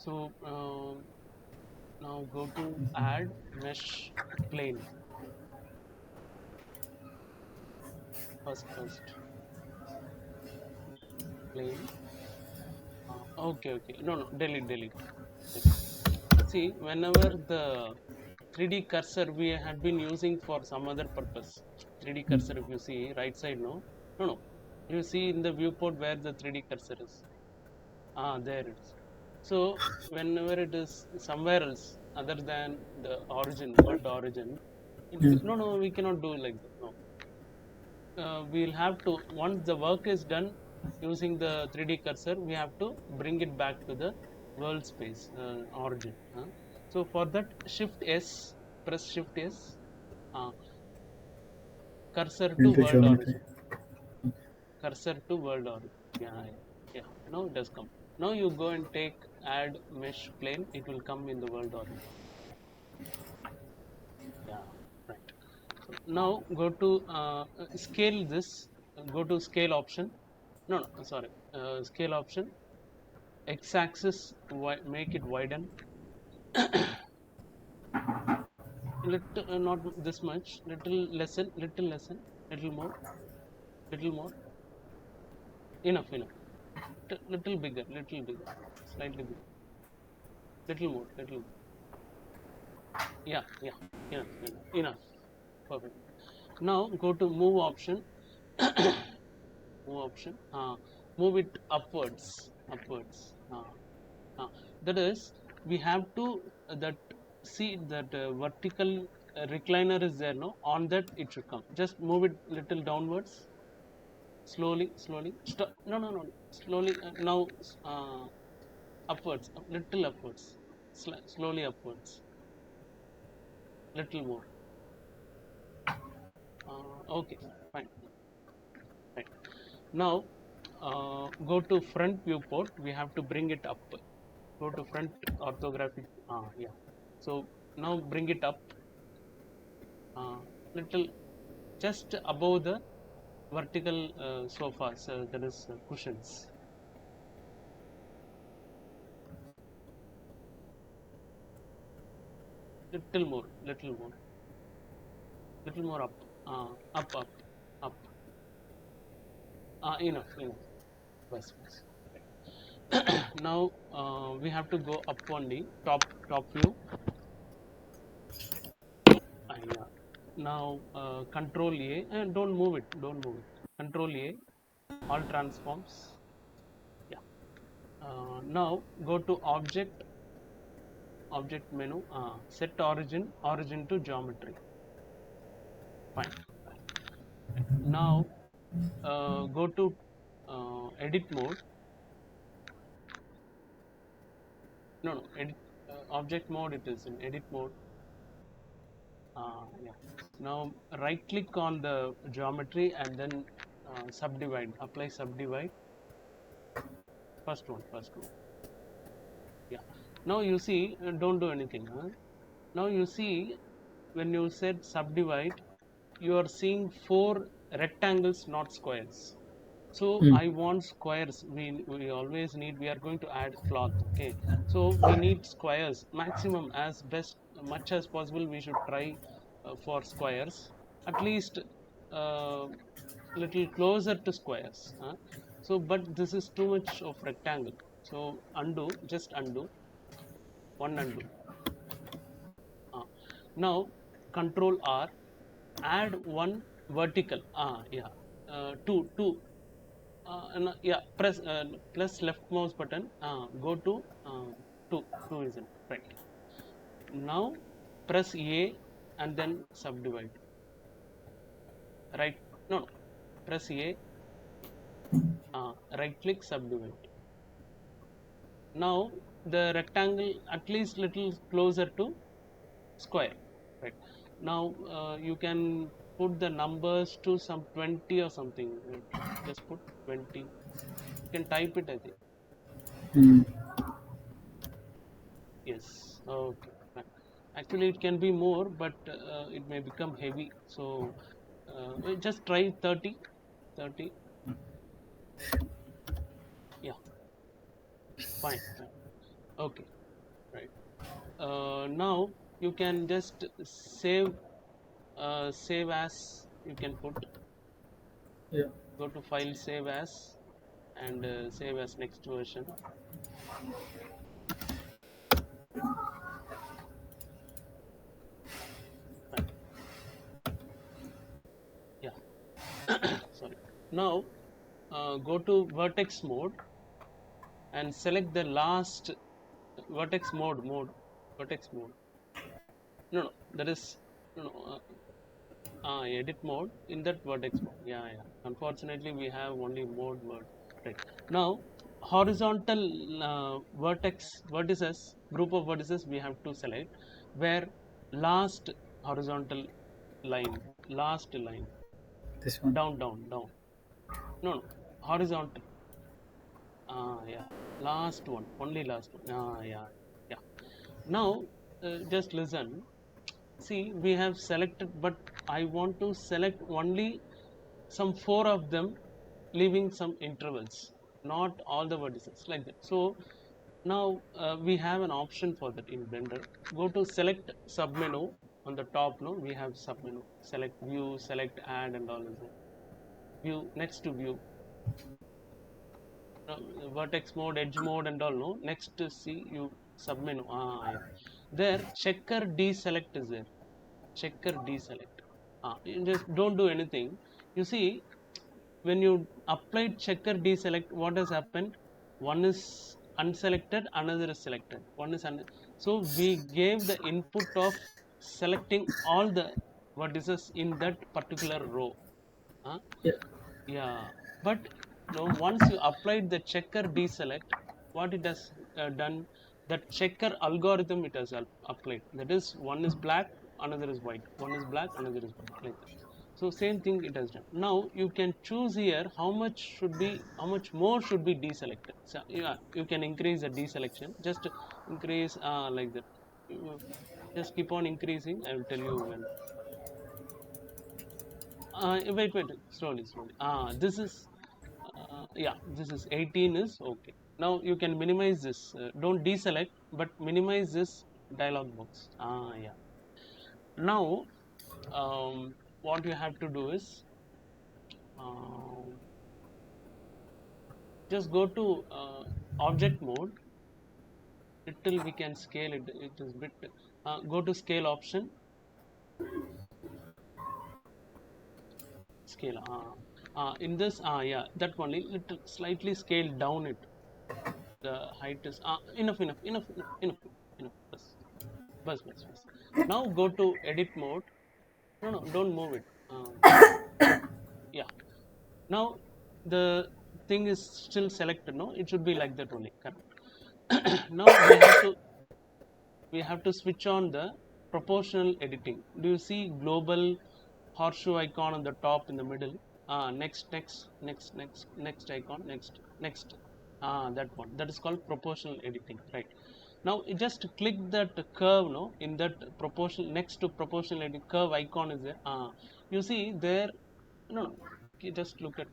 So now go to add mesh plane. First plane. Okay. No, delete. See, whenever the 3D cursor we had been using for some other purpose. 3D cursor, if you see right side, no. You see in the viewport where the 3D cursor is. There it is. So whenever it is somewhere else other than the origin, world origin, no, we cannot do like that. No, we'll have to, once the work is done using the 3D cursor, we have to bring it back to the world space origin. So for that, press Shift S, uh, cursor to into world geometry. origin, cursor to world origin. Yeah. Now it does come. Now you go and add mesh plane. It will come in the world origin. Yeah, right. So now go to scale this. Go to scale option. No, sorry. Scale option. X-axis. Make it widen. Little, not this much. Little lessen. Little more. Little more. Enough. Little bigger. Slightly bigger. Little more. Little more. Yeah. Enough. Perfect. Now go to move option. Move option. Move it upwards. That is, we have to that see that vertical recliner is there. No, on that it should come. Just move it little downwards. Slowly. Stop. No. Slowly. Now upwards. Little upwards. Slowly upwards. Little more. Okay. Fine. Right. Now go to front viewport. We have to bring it up. Go to front orthographic. Yeah. So now bring it up. Little just above the vertical sofas. There is cushions. Little more up. Up. Enough. Bus. Now we have to go up only. Top view. Yeah. Now Control A and don't move it. Control A. All transforms. Yeah. Now go to object menu. Set origin to geometry. Fine. Now go to edit mode. No, edit object mode. It is in edit mode. Yeah. Now right click on the geometry and then subdivide. Apply subdivide. First one. Yeah. Now you see. Don't do anything. Now you see when you said subdivide, you are seeing 4 rectangles, not squares. So I want squares. We always need. We are going to add cloth. Okay. So we need squares. Maximum as best much as possible. We should try for squares. At least uh, little closer to squares. So but this is too much of rectangle. So undo. Just undo. One undo. Uh, Now Control R. Add one vertical. Yeah. Two. Yeah, press plus left mouse button. Go to two is it right? Now press A and then subdivide. Right? No. Press A. Right click subdivide. Now the rectangle at least little closer to square. Right? Now you can put the numbers to some 20 or something. Just put 20. You can type it. I think. Mm. Yes. Okay. Fine. Actually, it can be more, but it may become heavy. So just try 30. 30. Yeah. Fine. Okay. Now you can just save as, you can put, Yeah. go to file, save as, and save as next version. Fine. Yeah. Sorry. Now go to vertex mode and select the last vertex mode. No, no, that is, no, no, edit mode in that vertex mode. Yeah, yeah. Unfortunately, we have only mode word. Right. Now, horizontal group of vertices we have to select, where last horizontal last line, This one. down. No, no, horizontal. Yeah. Last one, only last one. Yeah, yeah. Now, just listen. See, we have selected, but I want to select only some four of them, leaving some intervals, not all the vertices like that. So now we have an option for that in Blender. Go to select submenu on the top. No, we have submenu. Select view, select add, and all is there. View, next to view, vertex mode, edge mode, and all. No, next to see you submenu. Yeah. There, checker deselect is there. Checker deselect. You just don't do anything. You see, when you applied checker deselect, what has happened? One is unselected, another is selected. So we gave the input of selecting all the vertices in that particular row. Huh? Yeah. Yeah, but no, once you applied the checker deselect, what it has done, that checker algorithm it has applied. That is, one is black, another is white. One is black, another is white, like that. So same thing it has done. Now you can choose here how much more should be deselected. So yeah, you can increase the deselection. Just increase like that. You just keep on increasing. I will tell you when. Wait, slowly. This is yeah, this is 18 is okay. Now you can minimize this. Don't deselect, but minimize this dialog box. Yeah. Now, what you have to do is um, just go to object mode. Little we can scale it. It is bit. Go to scale option. Scale. In this, yeah, that only little slightly scale down it. The height is enough. Bus. Now go to edit mode. No, don't move it. Yeah. Now the thing is still selected. No, it should be like that only. Correct. Now we have to switch on the proportional editing. Do you see global horseshoe icon on the top in the middle? Next icon, next. That one. That is called proportional editing, right? Now you just click that curve, no, in that proportional, next to proportional editing curve icon is there. You see there, no, you just look at,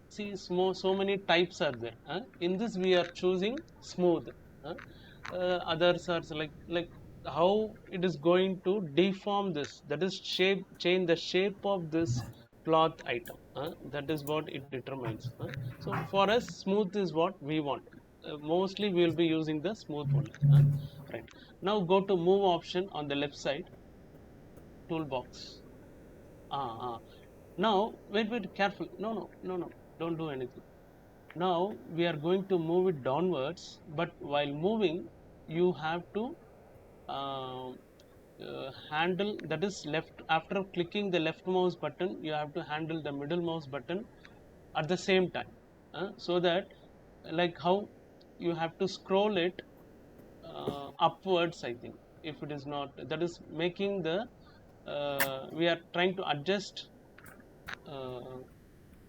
see so many types are there. In this we are choosing smooth. uh, Others are like how it is going to deform this, that is shape, change the shape of this cloth item. That is what it determines. So for us, smooth is what we want. Mostly we will be using the smooth only. Right. Now go to move option on the left side, toolbox. ah, ah. Now wait, careful. No, don't do anything. Now we are going to move it downwards, but while moving you have to uh, handle, that is left, after clicking the left mouse button you have to handle the middle mouse button at the same time. So that, like how you have to scroll it upwards, I think. If it is not, that is making the we are trying to adjust uh,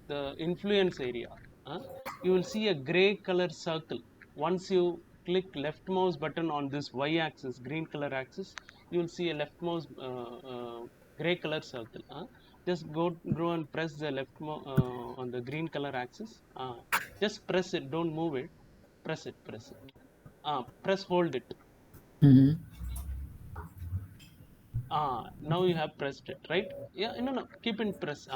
the influence area. uh, you will see a gray color circle. Once you click left mouse button on this y axis, green color axis, you will see a left mouse gray color circle. Just go and press the on the green color axis. Just press it, don't move it. Press it. Press hold it. Mm-hmm. Now you have pressed it, right? Yeah, no, keep in press.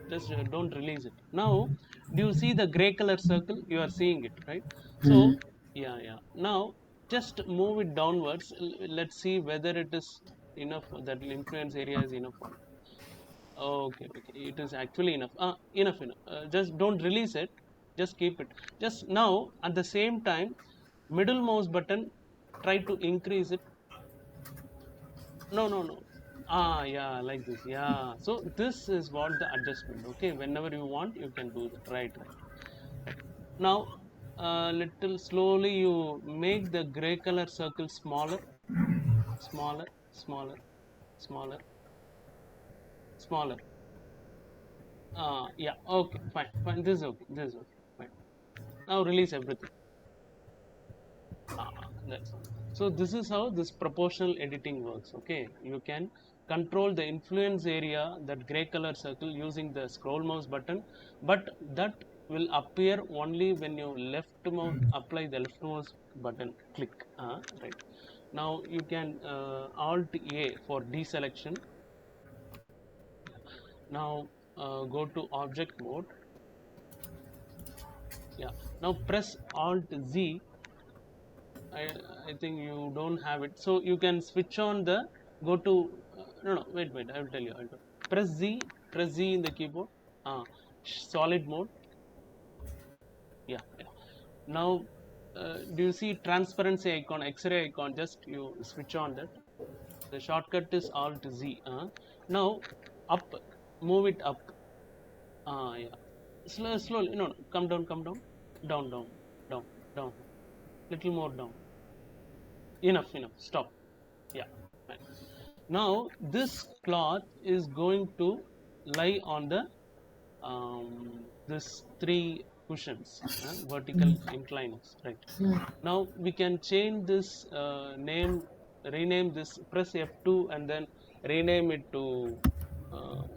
Just don't release it. Now do you see the gray color circle? You are seeing it, right? So Mm-hmm. yeah, now just move it downwards. Let's see whether it is enough, that influence area is enough or not. Okay, it is actually enough. Enough. Just don't release it, just keep it. Just now at the same time, middle mouse button, try to increase it. No. Yeah, like this. Yeah. So this is what the adjustment. Okay. Whenever you want, you can do that. Right. Now, little slowly you make the gray color circle smaller, smaller, smaller, smaller, smaller. Yeah. Okay. Fine. This is okay. This is okay. Fine. Now release everything. That's all. So this is how this proportional editing works. Okay, you can control the influence area, that gray color circle, using the scroll mouse button, but that will appear only when you left mouse apply the left mouse button click. Right. Now you can Alt A for deselection. Now go to object mode. Yeah. Now press Alt Z. I I think you don't have it. So you can switch on the go to no, wait. I will tell you. Press Z. Press Z in the keyboard. Solid mode. Yeah. Now, do you see transparency icon, X-ray icon? Just you switch on that. The shortcut is Alt Z. Now up, move it up. Yeah. Slowly. No. Come down. Down. Down. Down. Little more down. Enough. Stop. Yeah. Fine. Now this cloth is going to lie on the this three cushions, vertical inclines, right? Now we can change this name, rename this. Press F2 and then rename it to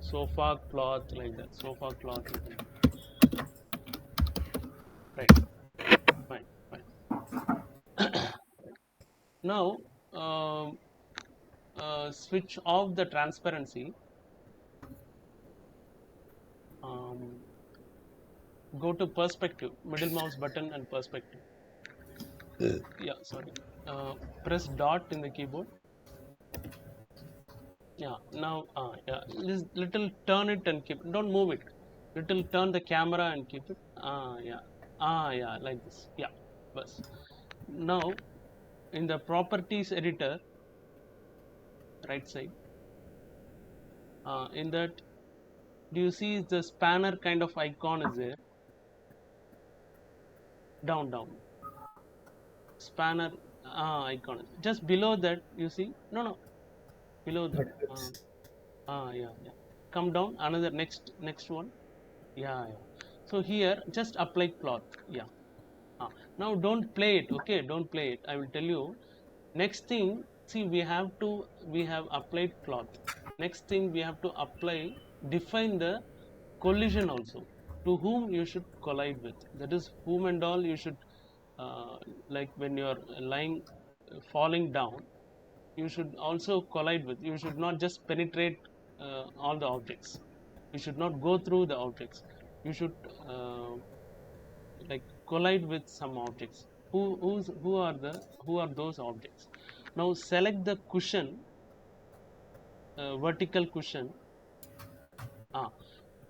sofa cloth, like that. Sofa cloth, you can, right? Fine. Now um switch off the transparency. Um, Go to perspective, middle mouse button and perspective. Yeah, sorry. uh, Press dot in the keyboard. Yeah, now just little turn it and keep, don't move it. Little turn the camera and keep it. Yeah, like this. Yeah, bus. Now in the properties editor, right side, in that, do you see the spanner kind of icon is there? Down spanner icon just below that, you see? No, below that. What else? Yeah. Come down another, next one. Yeah. So here just apply cloth. Yeah. Now don't play it. Okay, don't play it. I will tell you. Next thing, see, we have applied cloth. Next thing we have to apply, define the collision also. To whom you should collide with. That is, whom and all you should, like when you are lying, falling down, you should also collide with. You should not just penetrate all the objects. You should not go through the objects. You should like collide with some objects. Who are those objects? Now select the cushion, vertical cushion.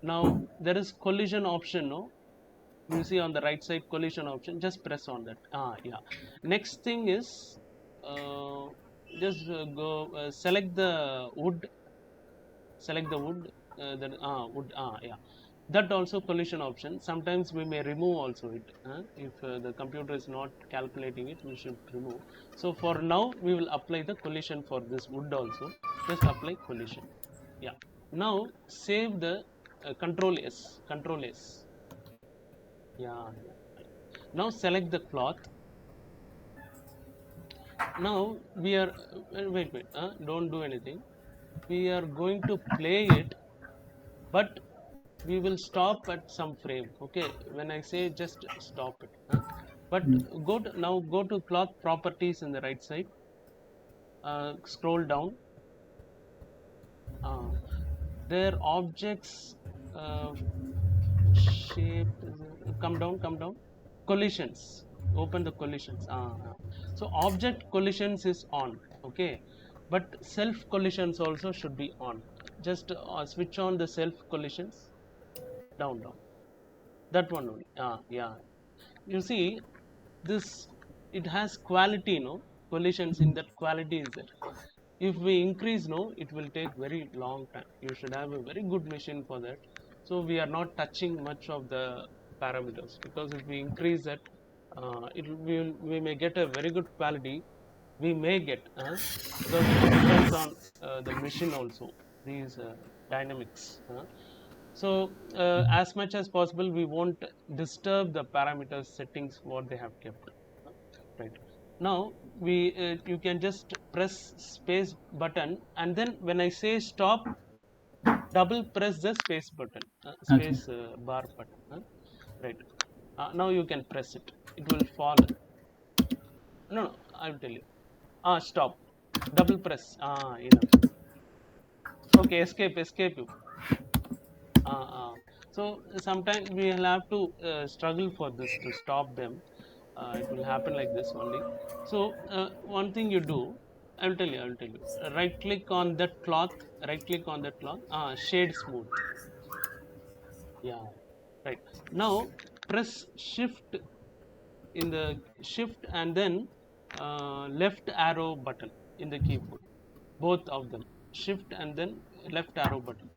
Now there is collision option. No, you see on the right side collision option. Just press on that. Yeah. Next thing is uh, just go select the wood. Select the wood. Then wood. Yeah, that also collision option. Sometimes we may remove also it, if the computer is not calculating it, we should remove. So for now we will apply the collision for this wood also. Just apply collision. Yeah. Now save the control S. Yeah. Now select the cloth. Now we are wait, don't do anything. We are going to play it, but we will stop at some frame. Okay, when I say just stop it, but Mm. now go to cloth properties in the right side. Scroll down. uh, their objects uh, shape. Come down. Collisions. Open the collisions. So object collisions is on. Okay, but self collisions also should be on. Just switch on the self collisions. Down. That one only. Yeah. You see, this it has quality, no collisions in that quality is there. If we increase, no, it will take very long time. You should have a very good machine for that. So we are not touching much of the parameters, because if we increase that, we may get a very good quality. We may get, because it depends on the machine also, these dynamics. So as much as possible, we won't disturb the parameters settings what they have kept. Right. Now you can just press space button, and then when I say stop, double press the space button, Okay. space bar button. Right. Now you can press it. It will fall. No, I will tell you. Stop. Double press. Enough. Okay, escape. You. Uh, uh. So sometimes we will have to struggle for this to stop them. It will happen like this only. So one thing you do, I will tell you. Right click on that cloth. Right click on that cloth. Shade smooth. Yeah. Right. Now press shift in the shift, and then left arrow button in the keyboard. Both of them. Shift and then left arrow button.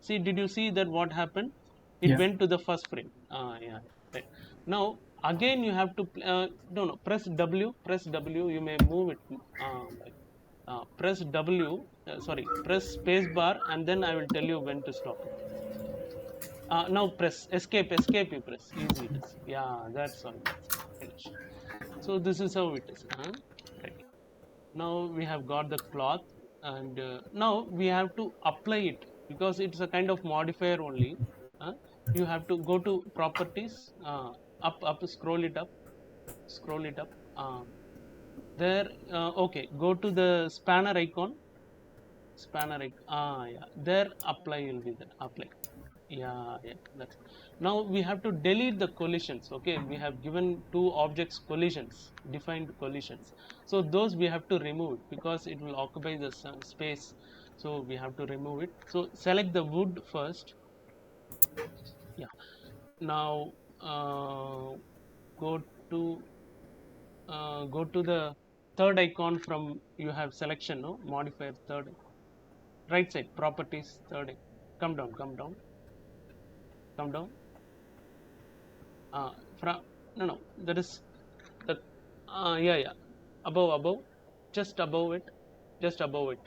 See, did you see that what happened? It Yeah. went to the first frame. Yeah. Right. Now again you have to no, press W. Press W. You may move it. Press W. Sorry. Press space bar, and then I will tell you when to stop it. Now press escape. Escape. You press. Easy it is. Yeah. That's all. That's all. Finish. So this is how it is. Right. Now we have got the cloth, and now we have to apply it, because it's a kind of modifier only. uh, you have to go to properties, up, scroll it up, there. Okay, go to the spanner icon. Yeah, there apply will be there. Apply. Yeah, that's. Now we have to delete the collisions. Okay, we have given two objects collisions, defined collisions. So those we have to remove it, because it will occupy the space. So we have to remove it. So select the wood first. Yeah. Now go to the third icon from you have selection, no, modifier third, right side, properties third. Come down. From no, that is the yeah, above, just above it, just above it.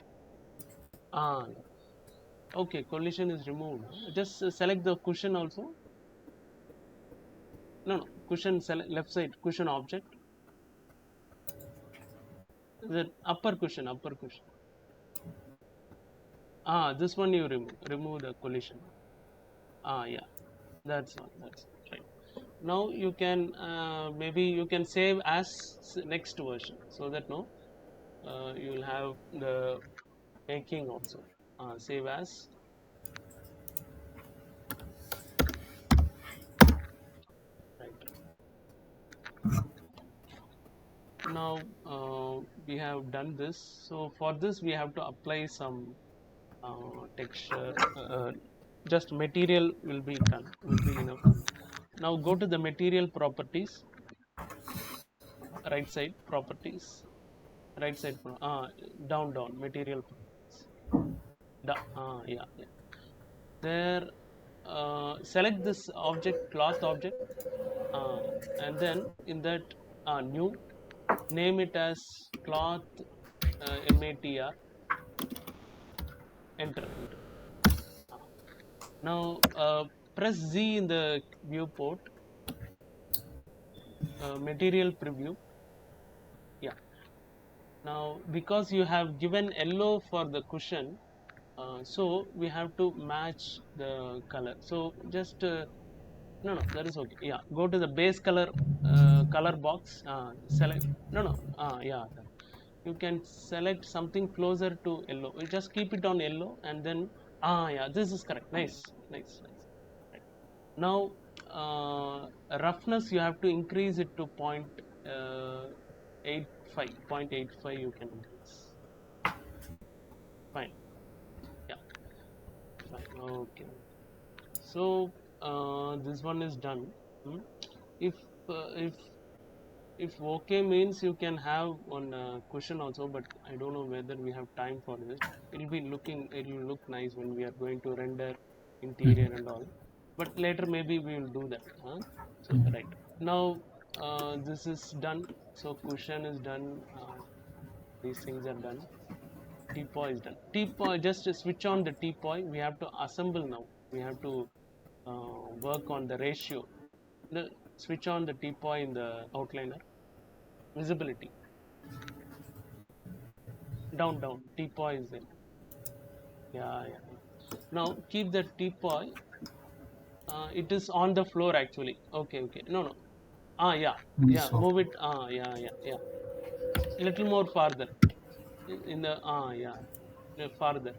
Yeah. Okay, collision is removed. Just select the cushion also. No, cushion, select left side, cushion object. The upper cushion. This one you remove the collision. Yeah, that's all, right. Now you can maybe you can save as next version, so that no, you will have the making also. Save as. Right. Now we have done this. So for this we have to apply some texture. Just material will be done. Will be enough. Now go to the material properties. Right side properties. Right side. Down. Material properties. Yeah. There. Select this object, cloth object, uh, and then in that new, name it as cloth, MATR. Enter. Uh, Now press Z in the viewport, material preview. Yeah. Now because you have given yellow for the cushion, so we have to match the color. So just no, that is okay. Yeah, go to the base color, color box. Select. No. Yeah. you can select something closer to yellow. You just keep it on yellow and then yeah, this is correct. Nice, nice, nice. Right. Now roughness you have to increase it to 0.85. 0.85 you can increase. Fine. Yeah. Fine. Okay. So this one is done. Hmm? If if okay means you can have one question also, but I don't know whether we have time for this. It'll look nice when we are going to render interior and all. But later maybe we will do that. Huh? So right now this is done. So cushion is done. These things are done. Teapot is done. Teapot, just switch on the teapot. We have to assemble now. We have to work on the ratio. Switch on the teapot in the outliner. Visibility. Down. Teapot is there. Yeah. Now keep the teapot. It is on the floor actually. Okay. No. Yeah. Yeah. So Move it. Yeah. A little more farther. In the yeah. Farther.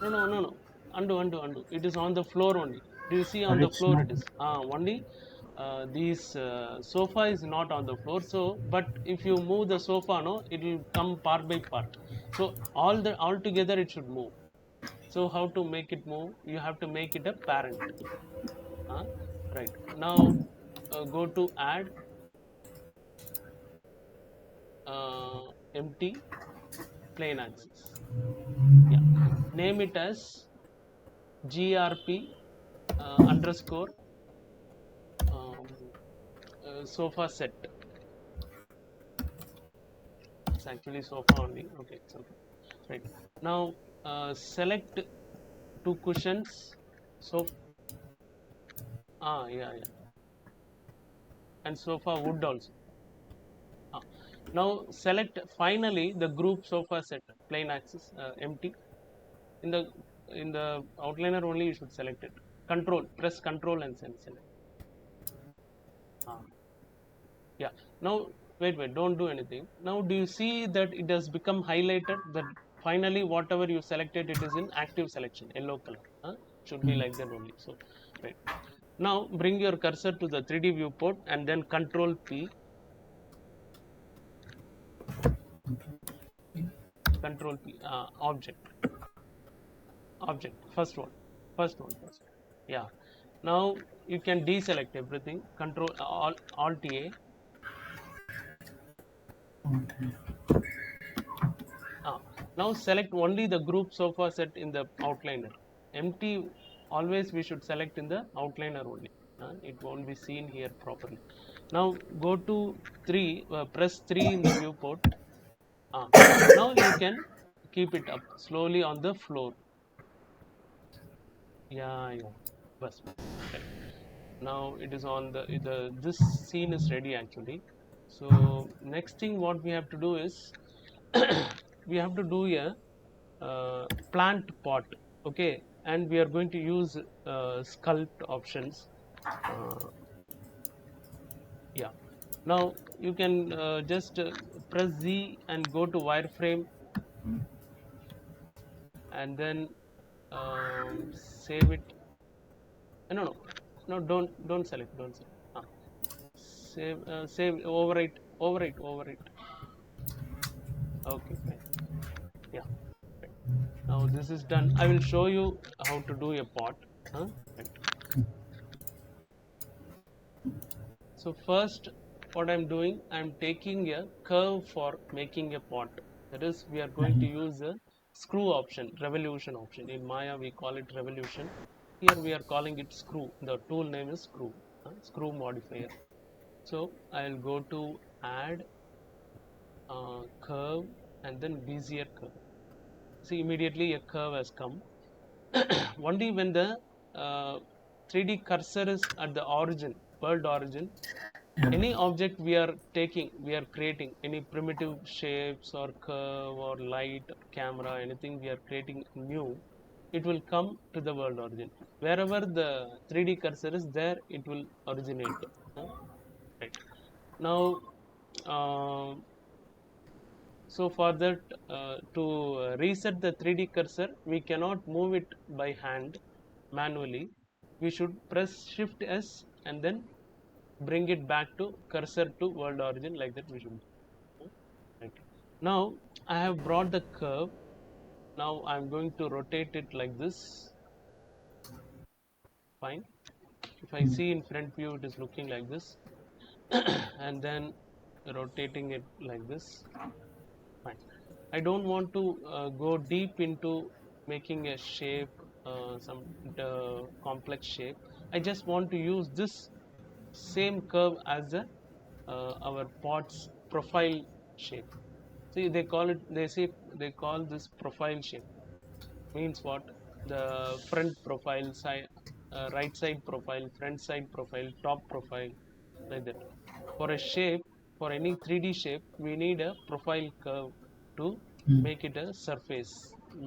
No. Undo. It is on the floor only. Do you see on the it's floor not. it is? Only these sofa is not on the floor. So, but if you move the sofa, no, it will come part by part. So all together it should move. So how to make it move? You have to make it a parent. Right. Now go to add empty plain axis. Yeah. Name it as grp underscore um, sofa set. It's actually sofa only. Okay. Sofa. Right. Now select two cushions. So yeah. And sofa wood also. Ah. Now select finally the group sofa set plain axis empty. In the outliner only you should select it. Press control and then select. Yeah. Now wait, don't do anything. Now do you see that it has become highlighted? That finally whatever you selected, it is in active selection, yellow color. Should be like that only. So right. Now bring your cursor to the 3D viewport and then control P. Control P. Object. First one. Yeah. Now you can deselect everything. Control Alt A. Now select only the group sofa set in the outliner. Empty always we should select in the outliner only. It won't be seen here properly. Now go to 3. Press 3 in the viewport. Now you can keep it up slowly on the floor. Yeah. Bus. Right. Now it is on the this scene is ready actually. So next thing what we have to do is we have to do a plant pot. Okay, and we are going to use sculpt options. uh, yeah. Now you can just press Z and go to wireframe and then save it. No, don't select, save, overwrite. Okay, fine. Yeah. Right. Now this is done. I will show you how to do a pot. Right. So first what I'm doing, I'm taking a curve for making a pot. That is, we are going to use a screw option, revolution option. In Maya we call it revolution. Here we are calling it screw. The tool name is screw. Screw modifier. So I'll go to add curve and then Bezier curve. See, immediately a curve has come. Only when the 3D cursor is at the origin, world origin, any object we are creating, any primitive shapes or curve or light, camera, anything we are creating new, it will come to the world origin. Wherever the 3D cursor is there, it will originate. Right. Now so for that, to reset the 3D cursor, we cannot move it by hand manually. We should press Shift S and then bring it back to cursor to world origin, like that we should do. Right. Now I have brought the curve. Now I'm going to rotate it like this. Fine. If I Mm. see in front view, it is looking like this. And then rotating it like this. Fine. I don't want to go deep into making a shape, some complex shape. I just want to use this same curve as the our pot's profile shape. See, they call it. They say they call this profile shape. Means what? The front profile, side, right side profile, front side profile, top profile, like that. For a shape, for any 3D shape, we need a profile curve to Mm. make it a surface.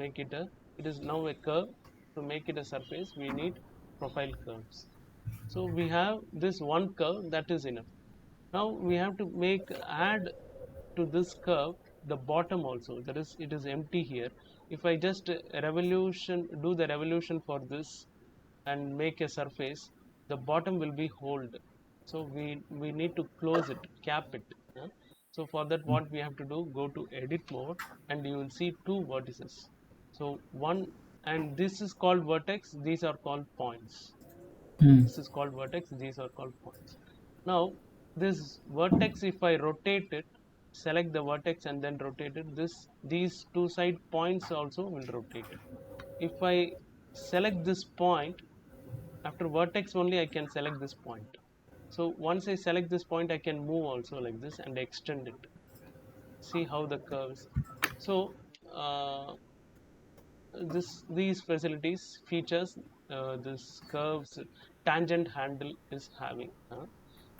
Make it a. It is now a curve. To make it a surface, we need profile curves. So we have this one curve, that is enough. Now we have to make add to this curve the bottom also. That is, it is empty here. If I just revolution, do the revolution for this and make a surface, the bottom will be hold. So we need to close it, cap it. Yeah? So for that, what we have to do, go to edit mode, and you will see two vertices. So one, and this is called vertex, these are called points. Mm. This is called vertex, these are called points. Now this vertex, if I rotate it, select the vertex and then rotate it, this, these two side points also will rotate. If I select this point, after vertex only I can select this point. So once I select this point, I can move also like this and extend it. See how the curves. So this, these facilities, features, this curves tangent handle is having.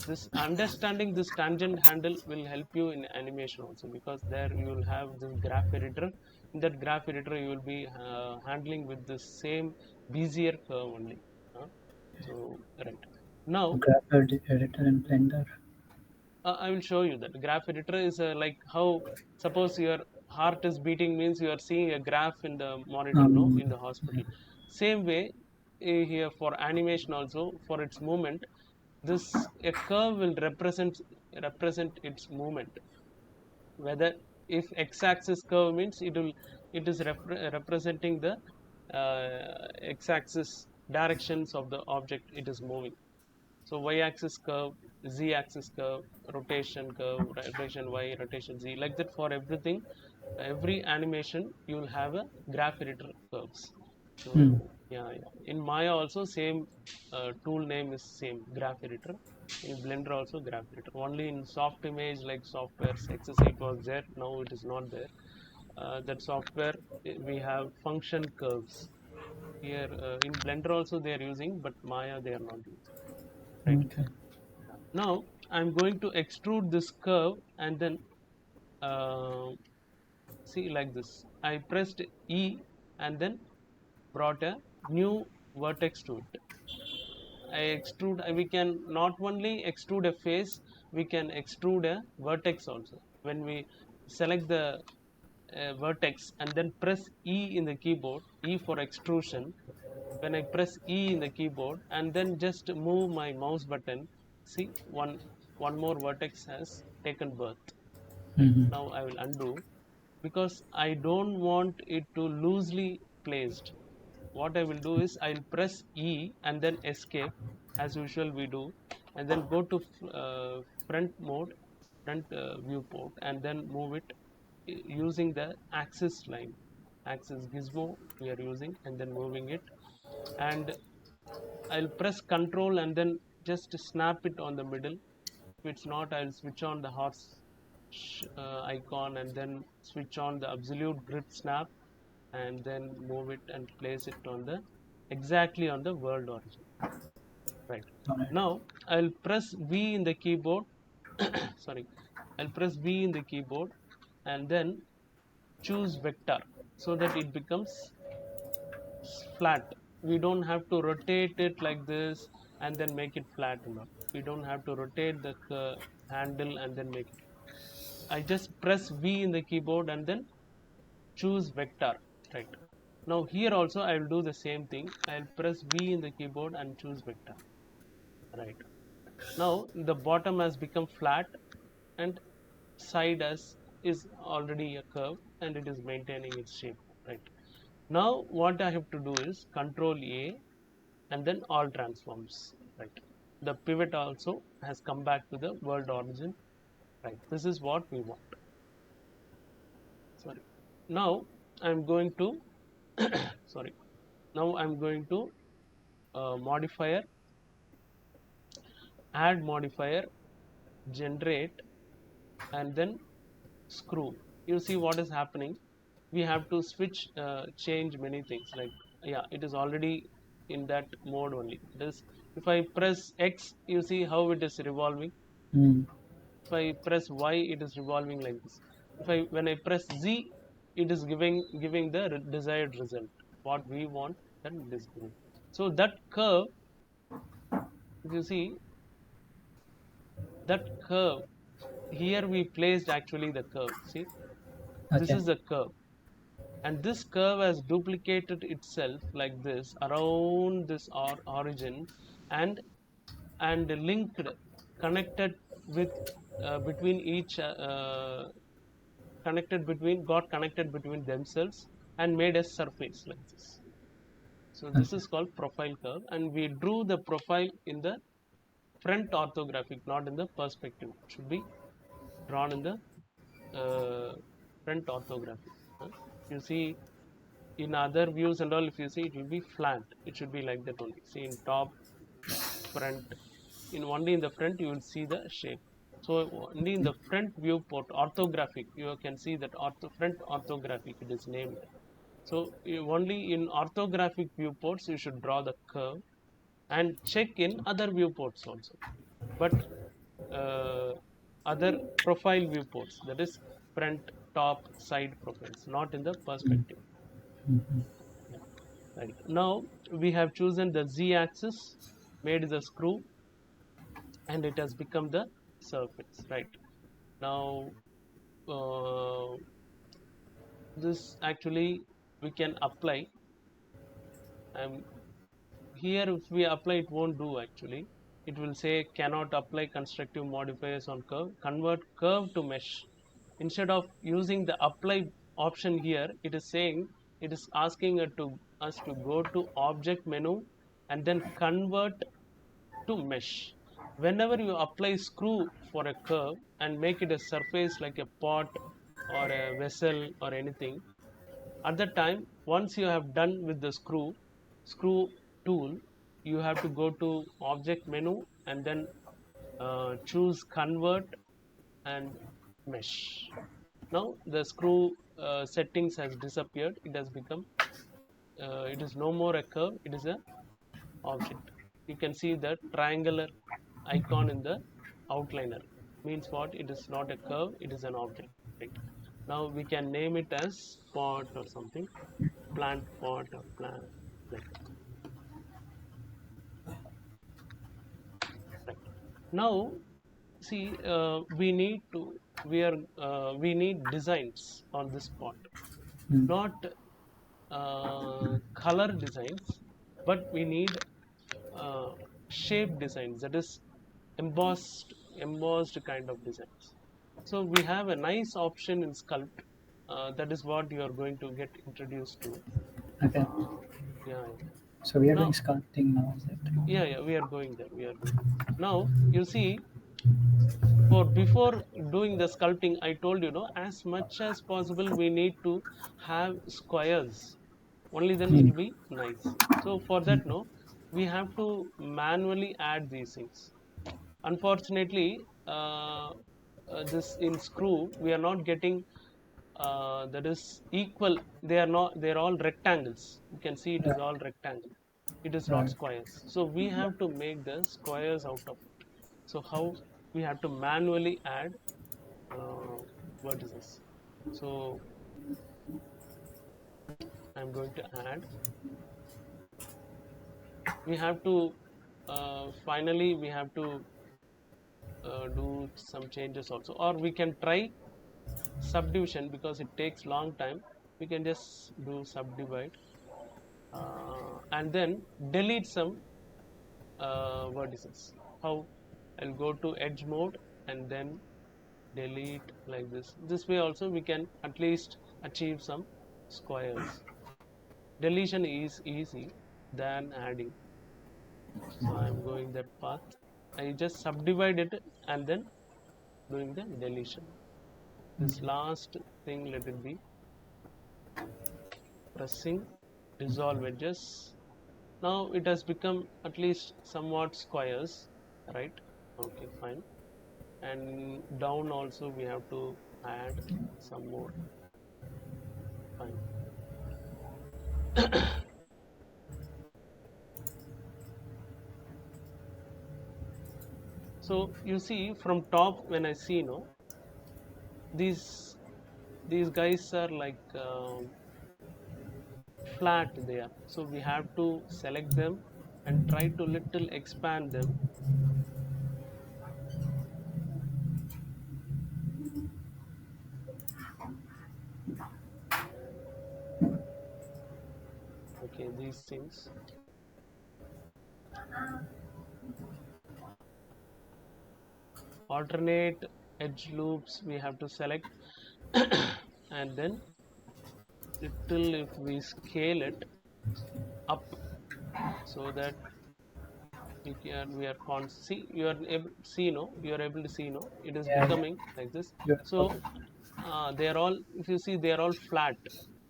This understanding this tangent handle will help you in animation also, because there you will have this graph editor. In that graph editor, you will be handling with the same bezier curve only. So right now, Graph editor in Blender. I will show you that graph editor is like how, suppose your heart is beating, means you are seeing a graph in the monitor, no, Um, in the hospital. Same way, here for animation also, for its movement, this a curve will represent its movement. Whether, if x-axis curve means it will, it is representing the x-axis directions of the object it is moving. So y-axis curve, z-axis curve, rotation curve, rotation y, rotation z, like that for everything. Every animation you will have a graph editor curves. mm. So yeah, yeah. In Maya also same, tool name is same, graph editor. In Blender also graph editor. Only in soft image like software XSC it was there. Now it is not there. That software, we have function curves. Here in Blender also they are using, but Maya they are not using. Right. Okay. Now I'm going to extrude this curve and then uh, see like this. I pressed E and then brought a new vertex to it. I extrude. We can not only extrude a face, we can extrude a vertex also. When we select the vertex and then press E in the keyboard, E for extrusion. When I press E in the keyboard and then just move my mouse button, see, one more vertex has taken birth. Right Mm-hmm. now, I will undo, because I don't want it to loosely placed. What I will do is I'll press E and then escape, as usual we do, and then go to front mode, front viewport, and then move it using the axis line, axis gizmo we are using, and then moving it. And I'll press control and then just snap it on the middle. If it's not, I'll switch on the horse icon and then switch on the absolute grid snap, and then move it and place it on the exactly on the world origin. Right. All right. Now I'll press V in the keyboard. Sorry, I'll press V in the keyboard and then choose vector, so that it becomes flat. We don't have to rotate it like this and then make it flat enough. We don't have to rotate the handle and then make it. I just press V in the keyboard and then choose vector, right? Now here also I will do the same thing. I'll press V in the keyboard and choose vector, right? Now the bottom has become flat and side as is already a curve and it is maintaining its shape, right? Now what I have to do is Control A and then all transforms, right? The pivot also has come back to the world origin, right? This is what we want. Sorry. Now I'm going to sorry. Now I'm going to modifier, add modifier, generate, and then screw. You see what is happening. We have to switch, change many things. Like, yeah, it is already in that mode only. This, if I press X, you see how it is revolving. Mm. If I press Y, it is revolving like this. If I when I press Z, it is giving the desired result. What we want, that it is giving. So that curve, if you see that curve, here we placed actually the curve. See, this Okay. is the curve, and this curve has duplicated itself like this around this origin, and linked, connected with, between each, connected between themselves and made a surface like this. So this Okay. is called profile curve, and we drew the profile in the front orthographic, not in the perspective. It should be drawn in the front orthographic. You see, in other views and all, if you see, it will be flat. It should be like that only. See, in top, front, in only in the front you will see the shape. So only in the front viewport orthographic you can see that front orthographic it is named. So only in orthographic viewports you should draw the curve and check in other viewports also, but uh, other profile viewports, that is front, top, side profiles, not in the Mm. perspective. Mhm. Yeah. Right. Now we have chosen the Z axis, made the screw, and it has become the surface. Right. Now uh, this actually we can apply. Um, Here if we apply, it won't do actually. It will say cannot apply constructive modifiers on curve. Convert curve to mesh. Instead of using the apply option here, it is saying, it is asking us to go to object menu and then convert to mesh. Whenever you apply screw for a curve and make it a surface like a pot or a vessel or anything, at that time, once you have done with the screw tool, you have to go to object menu and then choose convert and mesh. Now the screw settings has disappeared. It has become, it is no more a curve, it is a object. You can see the triangular icon in the outliner. Means what? It is not a curve, it is an object. Right. Now we can name it as pot or something, plant pot or plant, like that. Right. Now see, we need designs on this pot, Mm. not color designs, but we need uh, shape designs, that is embossed kind of designs. So we have a nice option in sculpt, that is what you are going to get introduced to. Okay. Yeah, yeah. So we are doing Now, sculpting now, is it? yeah, we are going there, we are going. Now you see, for before doing the sculpting, I told you, no, as much as possible we need to have squares, only then it Mm. will be nice. So for that, Mm. no, we have to manually add these things. Unfortunately, this in screw we are not getting, that is equal. They are not, they are all rectangles. You can see it is Right. all rectangle, it is not Right. squares. So we have to make the squares out of it. So how? We have to manually add, uh, what is this? So I'm going to add, we have to, finally we have to do some changes also, or we can try. subdivision, because it takes long time, we can just do subdivide, and then delete some vertices. How? I'll go to edge mode and then delete like this. This way also we can at least achieve some squares. Deletion is easy than adding. So I'm going that path. I just subdivide it and then doing the deletion. This last thing, let it be pressing dissolve edges. Now it has become at least somewhat squares, right? Okay, fine. And down also we have to add some more. Fine. So you see from top, when I see, no, these these guys are like flat there, so we have to select them and try to little expand them. Okay, these things, alternate edge loops we have to select, and then little, if we scale it up so that we are see, you are able see, no, you are able to see, no, it is Yeah, yeah. becoming like this. You're So okay. they are all, if you see, they are all flat,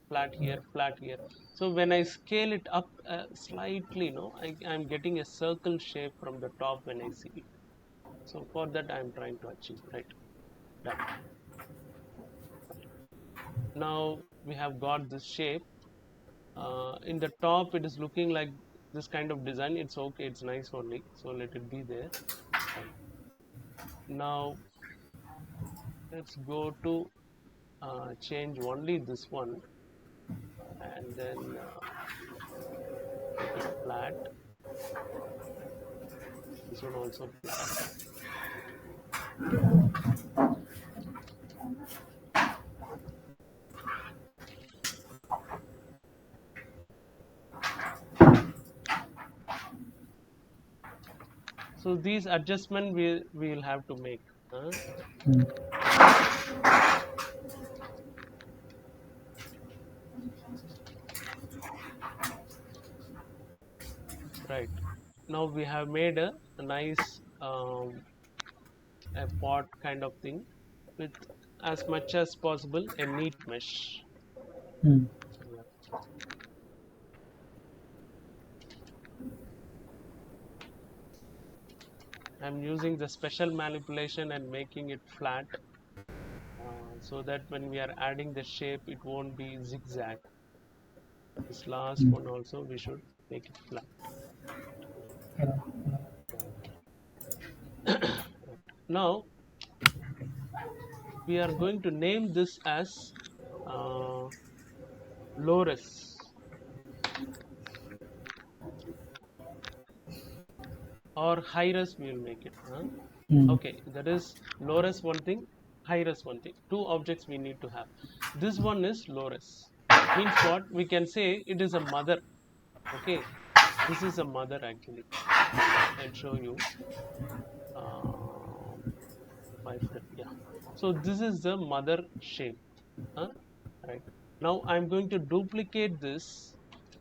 flat here, flat here. So when I scale it up slightly, no, I'm getting a circle shape from the top when I see it. So for that I'm trying to achieve, right? Done. Now we have got this shape. In the top it is looking like this kind of design. It's okay, it's nice only, so let it be there. Fine. Now let's go to change only this one, and then make it flat. This one also flat. So these adjustment we will have to make. Mm. Right. Now we have made a nice a pot kind of thing with as much as possible a neat mesh. Mm. Yeah. I'm using the special manipulation and making it flat, so that when we are adding the shape, it won't be zigzag. This last Mm. one also we should make it flat. Yeah. Now we are going to name this as uh, Loris, or Hyrus we will make it. Mm. Okay, that is Loris one thing, Hyrus one thing. Two objects we need to have. This one is Loris. Means what? We can say it is a mother. Okay, this is a mother actually. I'll show you. Um, my friend, yeah. So this is the mother shape. Huh? Right. Now I'm going to duplicate this.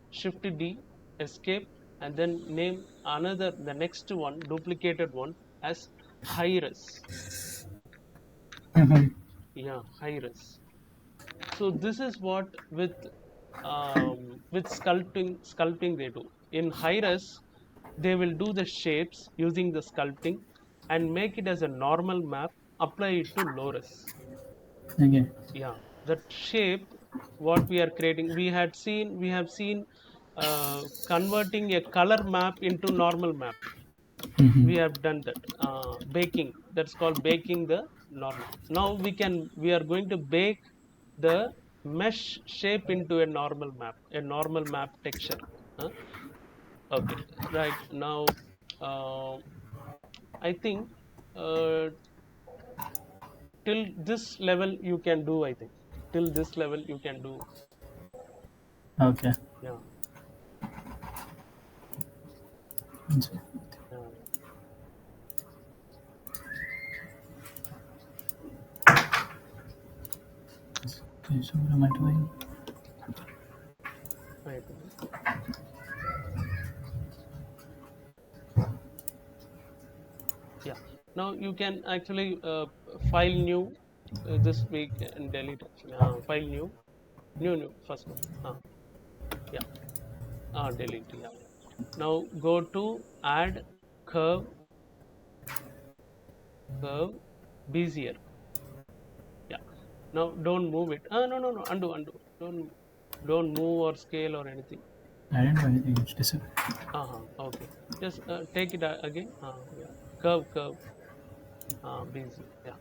Shift D, escape, and then name another, the next one, duplicated one, as Hyrus. Mhm. Yeah, Hyrus. So this is what with sculpting they do. In Hyrus, they will do the shapes using the sculpting and make it as a normal map, apply it to Loris. Okay. Yeah, that shape what we are creating, we have seen converting a color map into normal map. Mhm. We have done that baking, that's called baking the normal. Now we are going to bake the mesh shape into a normal map texture. huh? Okay, right. Now uh, I think uh, till this level you can do, I think. Till this level you can do. Okay. Yeah. Okay. Yeah. So what am I doing? Wait a minute. Yeah. Now you can actually file new. This week and delete actually. File new. New. First one. Yeah. Delete. Yeah. Now go to add curve. Curve. Bezier. Yeah. Now don't move it. No. Undo. Don't move or scale or anything. I didn't do anything. It's disappeared. Okay. Just take it again. Yeah. Curve. Bezier. Yeah.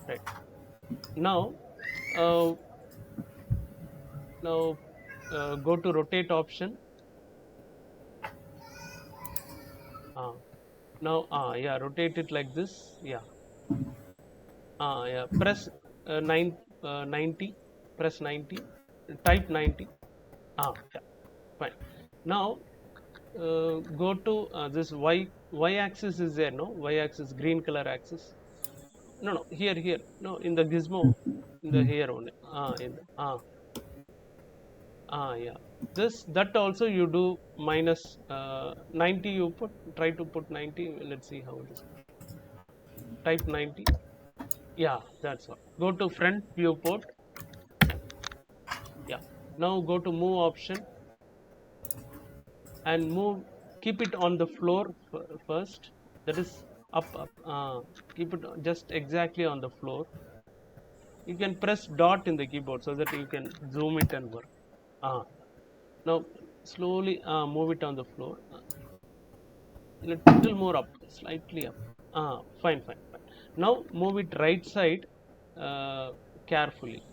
Right. Now, uh, now go to rotate option. Uh, Now, yeah, rotate it like this. Yeah. Yeah. Press 90. Press 90. Type 90. Yeah. Fine. Now, go to this y axis is there, no? Y axis, green color axis. No. Here. No, in the gizmo, in the Hmm. here only. Yeah. This that also you do minus 90. You try to put 90. Let's see how it is. Type 90. Yeah, that's all. Go to front viewport. Yeah. Now go to move option and move. Keep it on the floor first. That is up. Keep it just exactly on the floor. You can press dot in the keyboard so that you can zoom it and work. Uh, Now slowly move it on the floor. Little more up, slightly up. Fine. Now move it right side carefully.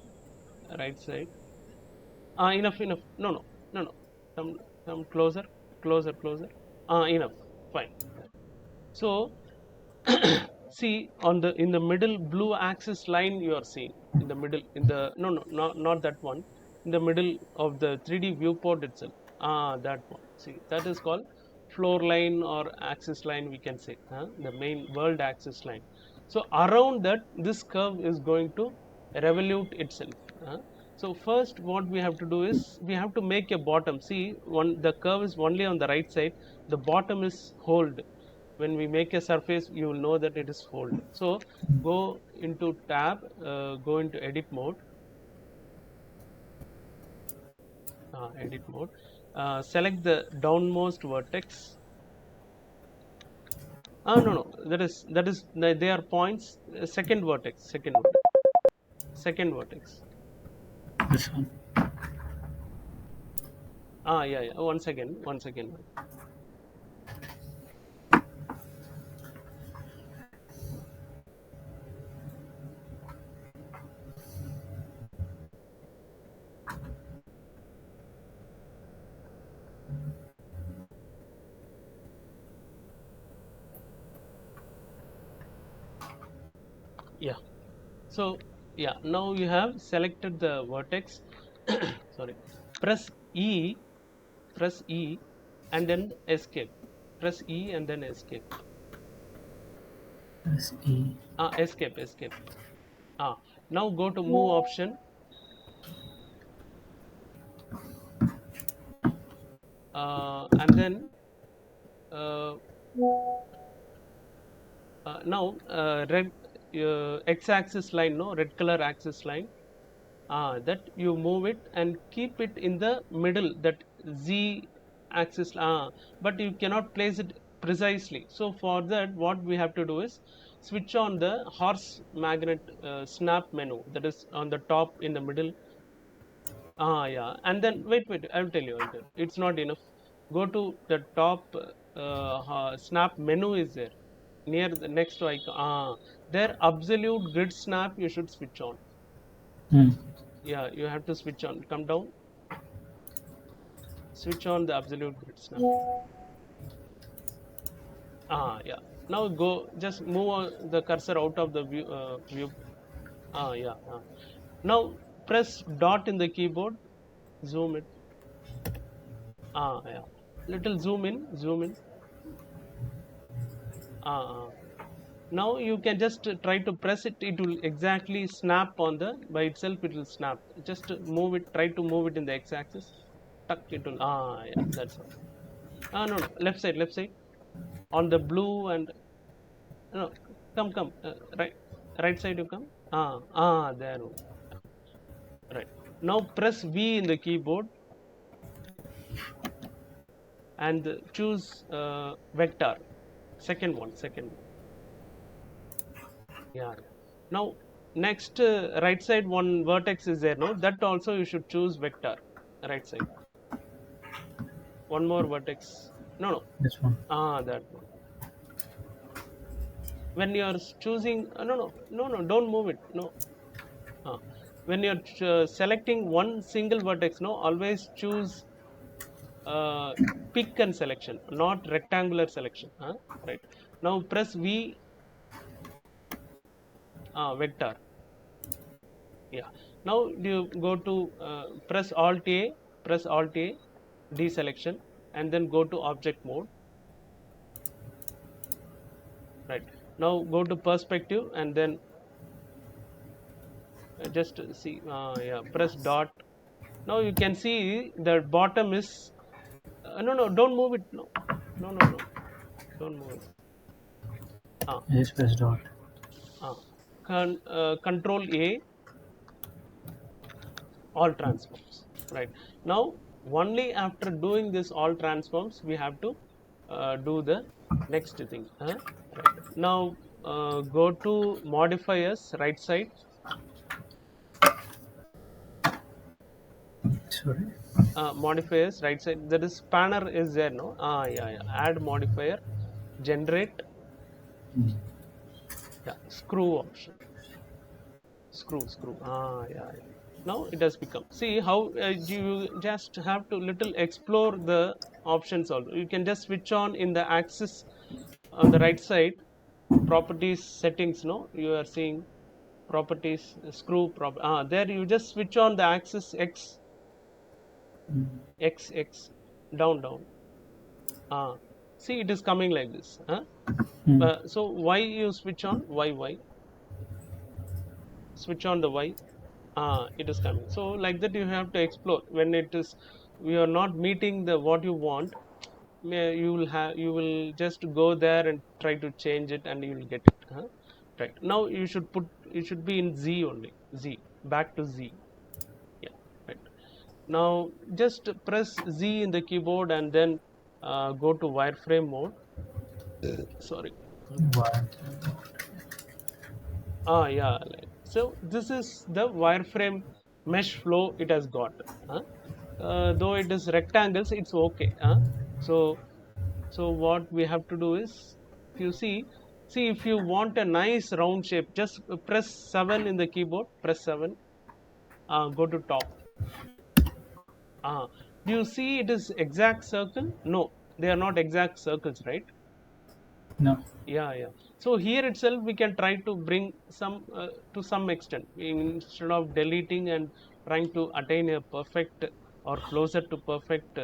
Right side. Enough. No. Come closer. Enough. Fine. So see on the in the middle blue axis line you are seeing in the middle in the no not that one, in the middle of the 3D viewport itself. That one. See, that is called floor line or axis line, we can say, the main world axis line. So around that this curve is going to revolute itself. So first what we have to do is we have to make a bottom. See, one the curve is only on the right side, the bottom is hold. When we make a surface you will know that it is fold. So go into tab, go into edit mode, select the downmost vertex. No, that is they are points. Second vertex. This one. Yeah, once again. Yeah. So yeah, now you have selected the vertex. Sorry. press e Press E and then escape. Press E and then escape. Press E. Escape. Ah, Now go to move option. And then uh, now red x-axis line, no, red color axis line. That you move it and keep it in the middle, that z axis. But you cannot place it precisely. So for that what we have to do is switch on the horse magnet snap menu, that is on the top in the middle. Yeah, and then wait, I'll tell you, it's not enough. Go to the top. Snap menu is there near the next icon. There absolute grid snap you should switch on. Hmm. Yeah, you have to switch on. Come down, switch on the absolute grid snap. Yeah. Now go, just move the cursor out of the view. Yeah. Now press dot in the keyboard. Zoom it. Yeah. Little zoom in. Zoom in. Ah. Now you can just try to press it. It will exactly snap on the by itself. It will snap. Just move it. Try to move it in the x-axis. Tuck it will. Yeah. That's all. No. Left side. Left side. On the blue and no. Come. Right. Right side. You come. There. Right. Now press V in the keyboard and choose vector. Second one. Second one. Yeah. Now next right side one vertex is there. No, that also you should choose vector. Right side. One more vertex. No. This one. That one. When you are choosing, no. Don't move it. No. Uh, when you're selecting one single vertex, no, always choose uh, pick and selection, not rectangular selection. Right. Now press V, vector. Yeah. Now you go to press Alt A, deselection, and then go to object mode. Right. Now go to perspective and then just see. Yeah. Press dot. Now you can see the bottom is. No. Don't move it. No. Don't move it. Ah. I just press dot. Ah. Control A, all transforms. Right. Now only after doing this all transforms we have to do the next thing. Right. Now go to modifiers, right side. Sorry. Modifiers, right side. There is spanner is there. No. Yeah. Add modifier, generate. Yeah. Screw option. Screw. Yeah. Now it has become. See how you just have to little explore the options also. You can just switch on in the axis on the right side. Properties settings. No, you are seeing properties screw there you just switch on the axis x down. See it is coming like this. So y you switch on y switch on the y. It is coming. So like that you have to explore. When it is we are not meeting the what you want, you will just go there and try to change it and you will get it. Right. Now you should be in Z only. Z. Back to Z. Yeah. Right. Now just press Z in the keyboard and then go to wireframe mode. Sorry. What? Yeah. So this is the wireframe mesh flow it has got. Though it is rectangles, it's okay. So what we have to do is, if you see if you want a nice round shape, just press 7 in the keyboard. Press 7. Go to top. Do you see it is exact circle? No, they are not exact circles, right? No. Yeah. So here itself we can try to bring some to some extent instead of deleting and trying to attain a perfect or closer to perfect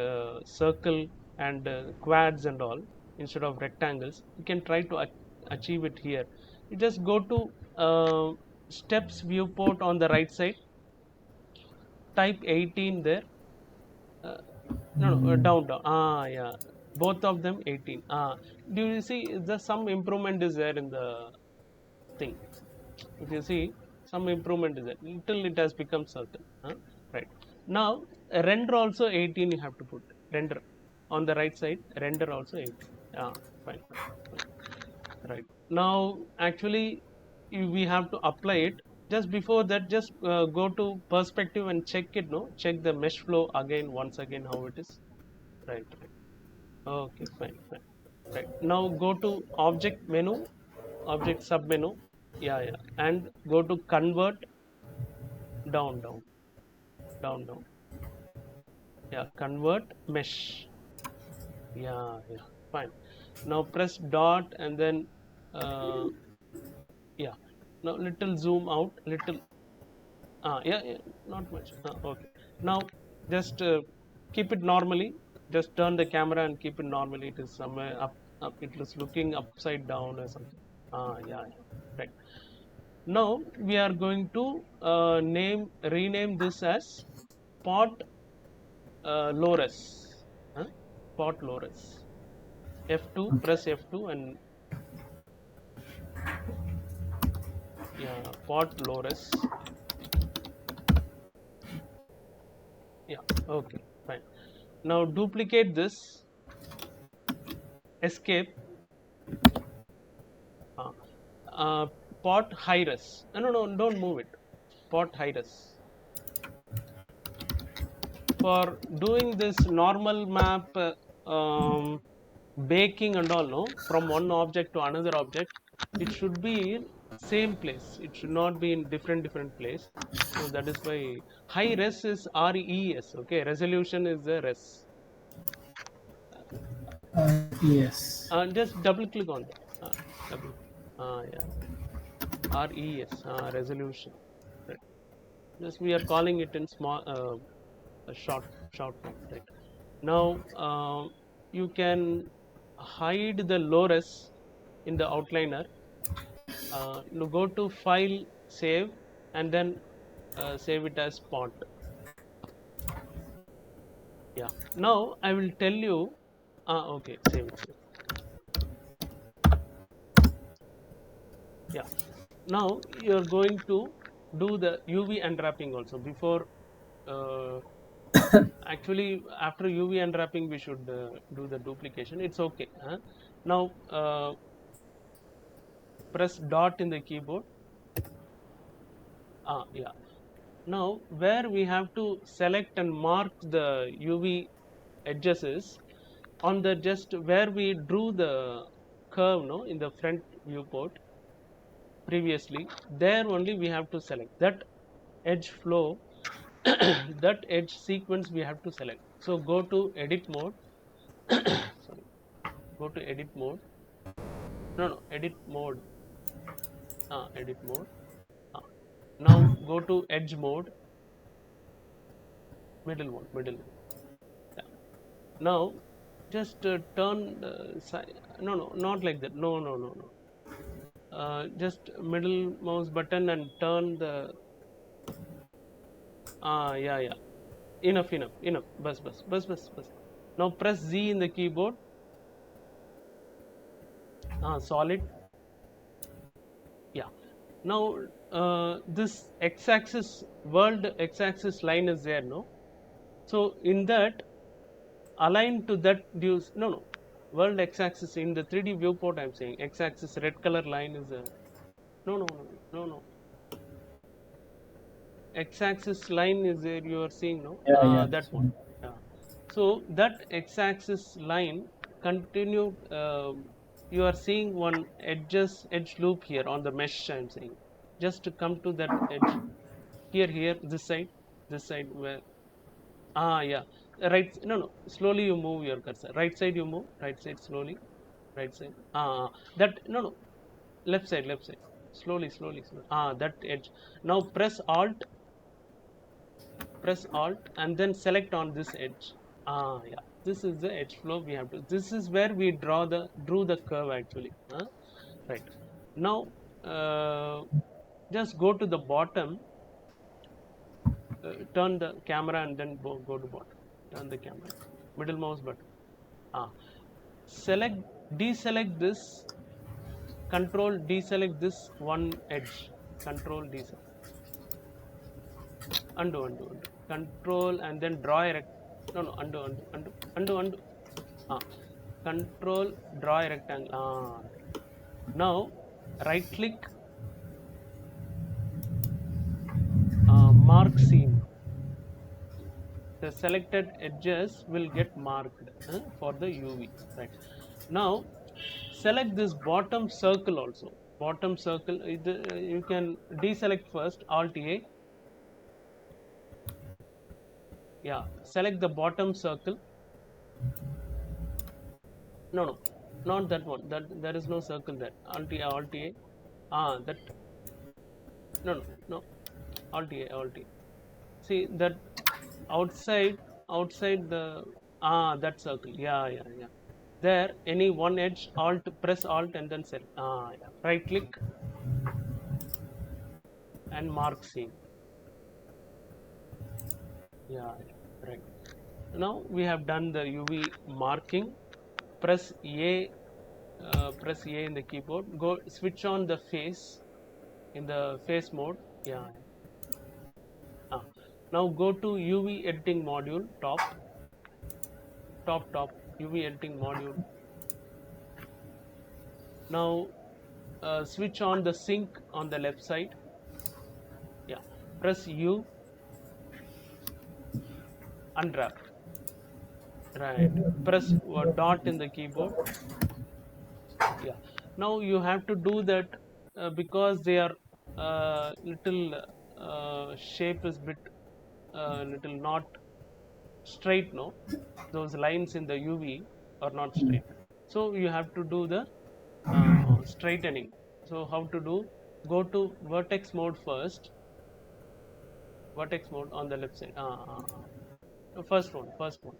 circle and quads and all instead of rectangles. We can try to achieve it here. You just go to steps viewport on the right side. Type 18 there. Uh, no, down. Yeah. Both of them 18. Do you see the some improvement is there in the thing? If you see some improvement is there, until it has become certain. Right. Now render also 18 you have to put. Render on the right side. Render also 18. Fine. Right. Now actually we have to apply it. Just before that, just go to perspective and check it. No, check the mesh flow again once again how it is. Right. Okay, fine. Right. Now go to object menu, object sub menu. Yeah. And go to convert down. Yeah, convert mesh. Yeah. Fine. Now press dot and then yeah. Now little zoom out, little. Yeah, yeah, not much. Okay. Now just keep it normally. Just turn the camera and keep it normally. It is somewhere up, up. It is looking upside down or something. Yeah, yeah. Right. Now we are going to rename this as pot lores. Huh? Pot lores. F2, Okay. press F2 and yeah, pot lores. Yeah, okay, fine. Now duplicate this, escape, uh, uh, pot high-res. No, no, no, don't move it. Pot high-res. For doing this normal map, baking and all, no, from one object to another object, it should be in same place. It should not be in different place. So that is why high res is RES. Okay, resolution is the res. Yes. Just double click on that. Double. Yeah, RES. Resolution. Right. Just we are calling it in small, short form. Right. Now you can hide the low res in the outliner. You go to file, save, and then save it as font. Yeah. Now I will tell you. Okay, save it. Save. Yeah. Now you're going to do the UV unwrapping also before. Uh, Actually, after UV unwrapping, we should do the duplication. It's okay. Huh? Now press dot in the keyboard. Yeah. Now where we have to select and mark the UV edges is on the just where we drew the curve, no, in the front viewport previously. There only we have to select that edge flow. That edge sequence we have to select. So go to edit mode. Sorry, go to edit mode. No, no, edit mode. Edit mode. uh, Now go to edge mode, middle one, middle one. Yeah. Now just turn the side. No, no, not like that. No, no, no, no. Just middle mouse button and turn the. Yeah, yeah. Enough, enough, enough. Bus. Now press Z in the keyboard. Solid. Yeah. Now this x-axis, world x-axis line is there, no? So in that, align to that dues. No, no. World x-axis in the 3D viewport. I'm saying x-axis red color line is a. No, no, no, no, no. X-axis line is there. You are seeing, no? Yeah, yeah. That one. Yeah. So that x-axis line continue. You are seeing one edge loop here on the mesh. I'm saying, just to come to that edge here, this side where. Yeah. Right. No, no. Slowly you move your cursor. Right side you move. Right side slowly. Right side. That no, no. Left side. Slowly. That edge. Now press alt and then select on this edge. Yeah, this is the edge flow we have to. This is where we drew the curve actually. Right. Now just go to the bottom, turn the camera and then go to bottom. Turn the camera, middle mouse button. ah Select, deselect this, control deselect this one edge, control deselect, undo, control and then draw a no, no, undo. ah Control, draw a rectangle. Now right click, mark seam. The selected edges will get marked for the UV. Right. Now select this bottom circle also. Bottom circle, you can deselect first, alt A. Yeah, select the bottom circle. No, not that one. That there is no circle there. Alt A. That No, no, no. Alt A, Alt A. See that outside, outside the that circle. Yeah, yeah, yeah. There, any one edge, Alt, press Alt and then select. Yeah. Right click and mark scene. Yeah, yeah, right. Now we have done the UV marking. Press A, press A in the keyboard. Go switch on the face in the face mode. Yeah. Ah. Now go to UV editing module, top UV editing module. Now switch on the sync on the left side. Yeah. Press U, unwrap. Right. Press dot in the keyboard. Yeah. Now you have to do that because they are little shape is bit little not straight. No, those lines in the UV are not straight. So you have to do the straightening. So how to do? Go to vertex mode first. Vertex mode on the left side. First one. First one.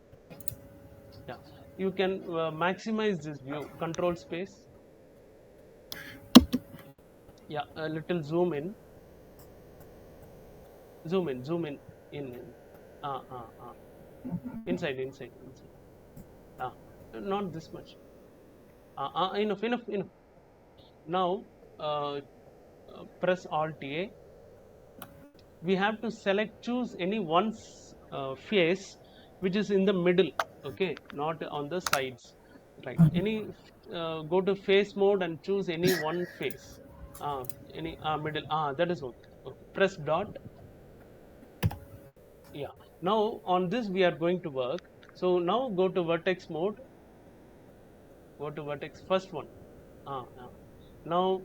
Yeah. You can maximize this view. Control space. Yeah. A little zoom in. Zoom in. Zoom in. In. Uh, uh, uh. Inside. Inside. Inside. Ah. Not this much. Enough. Enough. Enough. Now press Alt A. We have to select, choose any one face which is in the middle. Okay, not on the sides. Right. Any go to face mode and choose any one face. Any middle. That is okay. Okay. Press dot. Yeah. Now on this we are going to work. So now go to vertex mode. Go to vertex first one. Now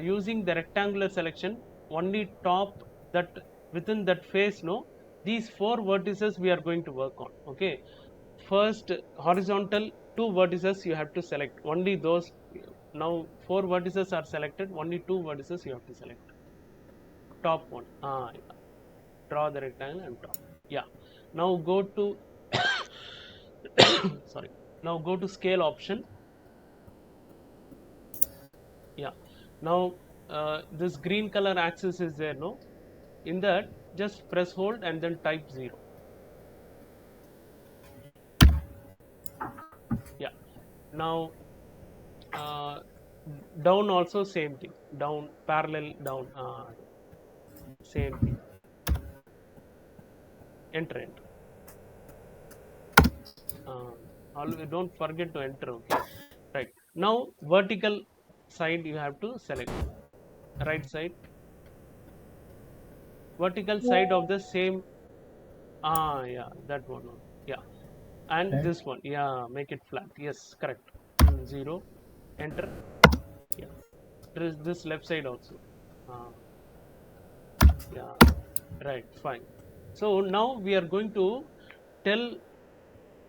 using the rectangular selection, only top that within that face, no, these four vertices we are going to work on. Okay, first horizontal two vertices you have to select, only those. Now four vertices are selected, only two vertices you have to select. Top one. Yeah. Draw the rectangle and top. Yeah. Now go to sorry. Now go to scale option. Yeah. Now this green color axis is there, no? In that, just press hold and then type 0. Yeah. Now uh, down also same thing. Down, parallel down. Same thing. Enter, enter. Always don't forget to enter. Okay. Right. Now vertical side you have to select. Right side. Vertical side of the same. Yeah, that one. Yeah. And Okay. this one. Yeah, make it flat. Yes, correct. 0. Enter. Yeah. There is this left side also. Uh, yeah, right, fine. So now we are going to tell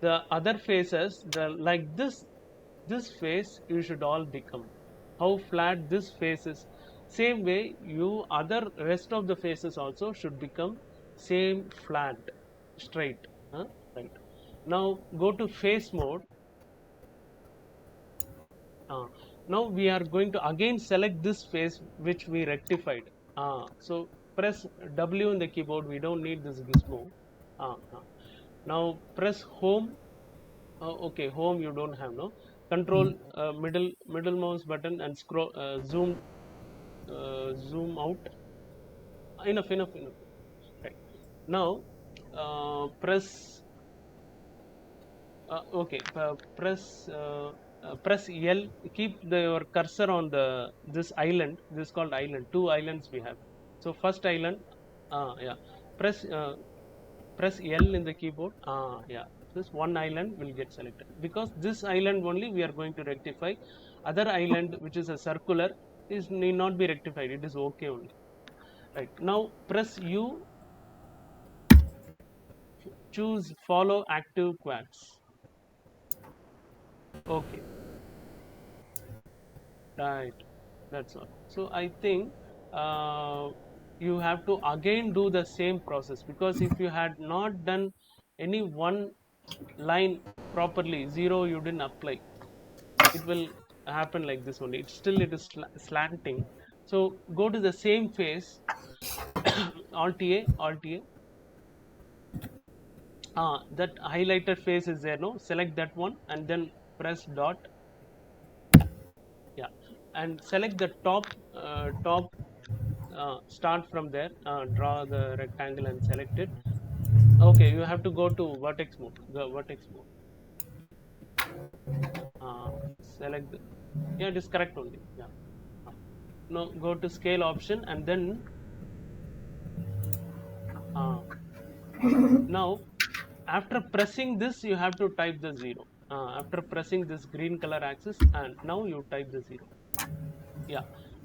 the other faces the like this face you should all become. How flat this face is. Same way you other rest of the faces also should become same flat, straight. Right. Now go to face mode. Uh, Now we are going to again select this face which we rectified. So press W in the keyboard. We don't need this gizmo. Now press home. Okay, home you don't have, no. Control middle mouse button and scroll zoom out. Enough. Right. Now press okay, press L. Keep your cursor on the this island. This is called island. Two islands we have. So first island. Yeah. Press press L in the keyboard. Yeah. This one island will get selected because this island only we are going to rectify. Other island which is a circular is need not be rectified. It is okay only. Right. Now press U. Choose follow active quads. Okay. Right. That's all. So I think you have to again do the same process, because if you had not done any one line properly, 0 you didn't apply, it will happen like this only. It is slanting. So go to the same face. Alt A, Alt A. That highlighted face is there, no? Select that one and then press dot. Yeah, and select the top. Start from there. Draw the rectangle and select it. Okay, you have to go to vertex mode. The vertex mode. Select. Yeah, it is correct only. Yeah. Now go to scale option and then uh, now after pressing this you have to type the 0. After pressing this green color axis, and now you type the 0. Yeah,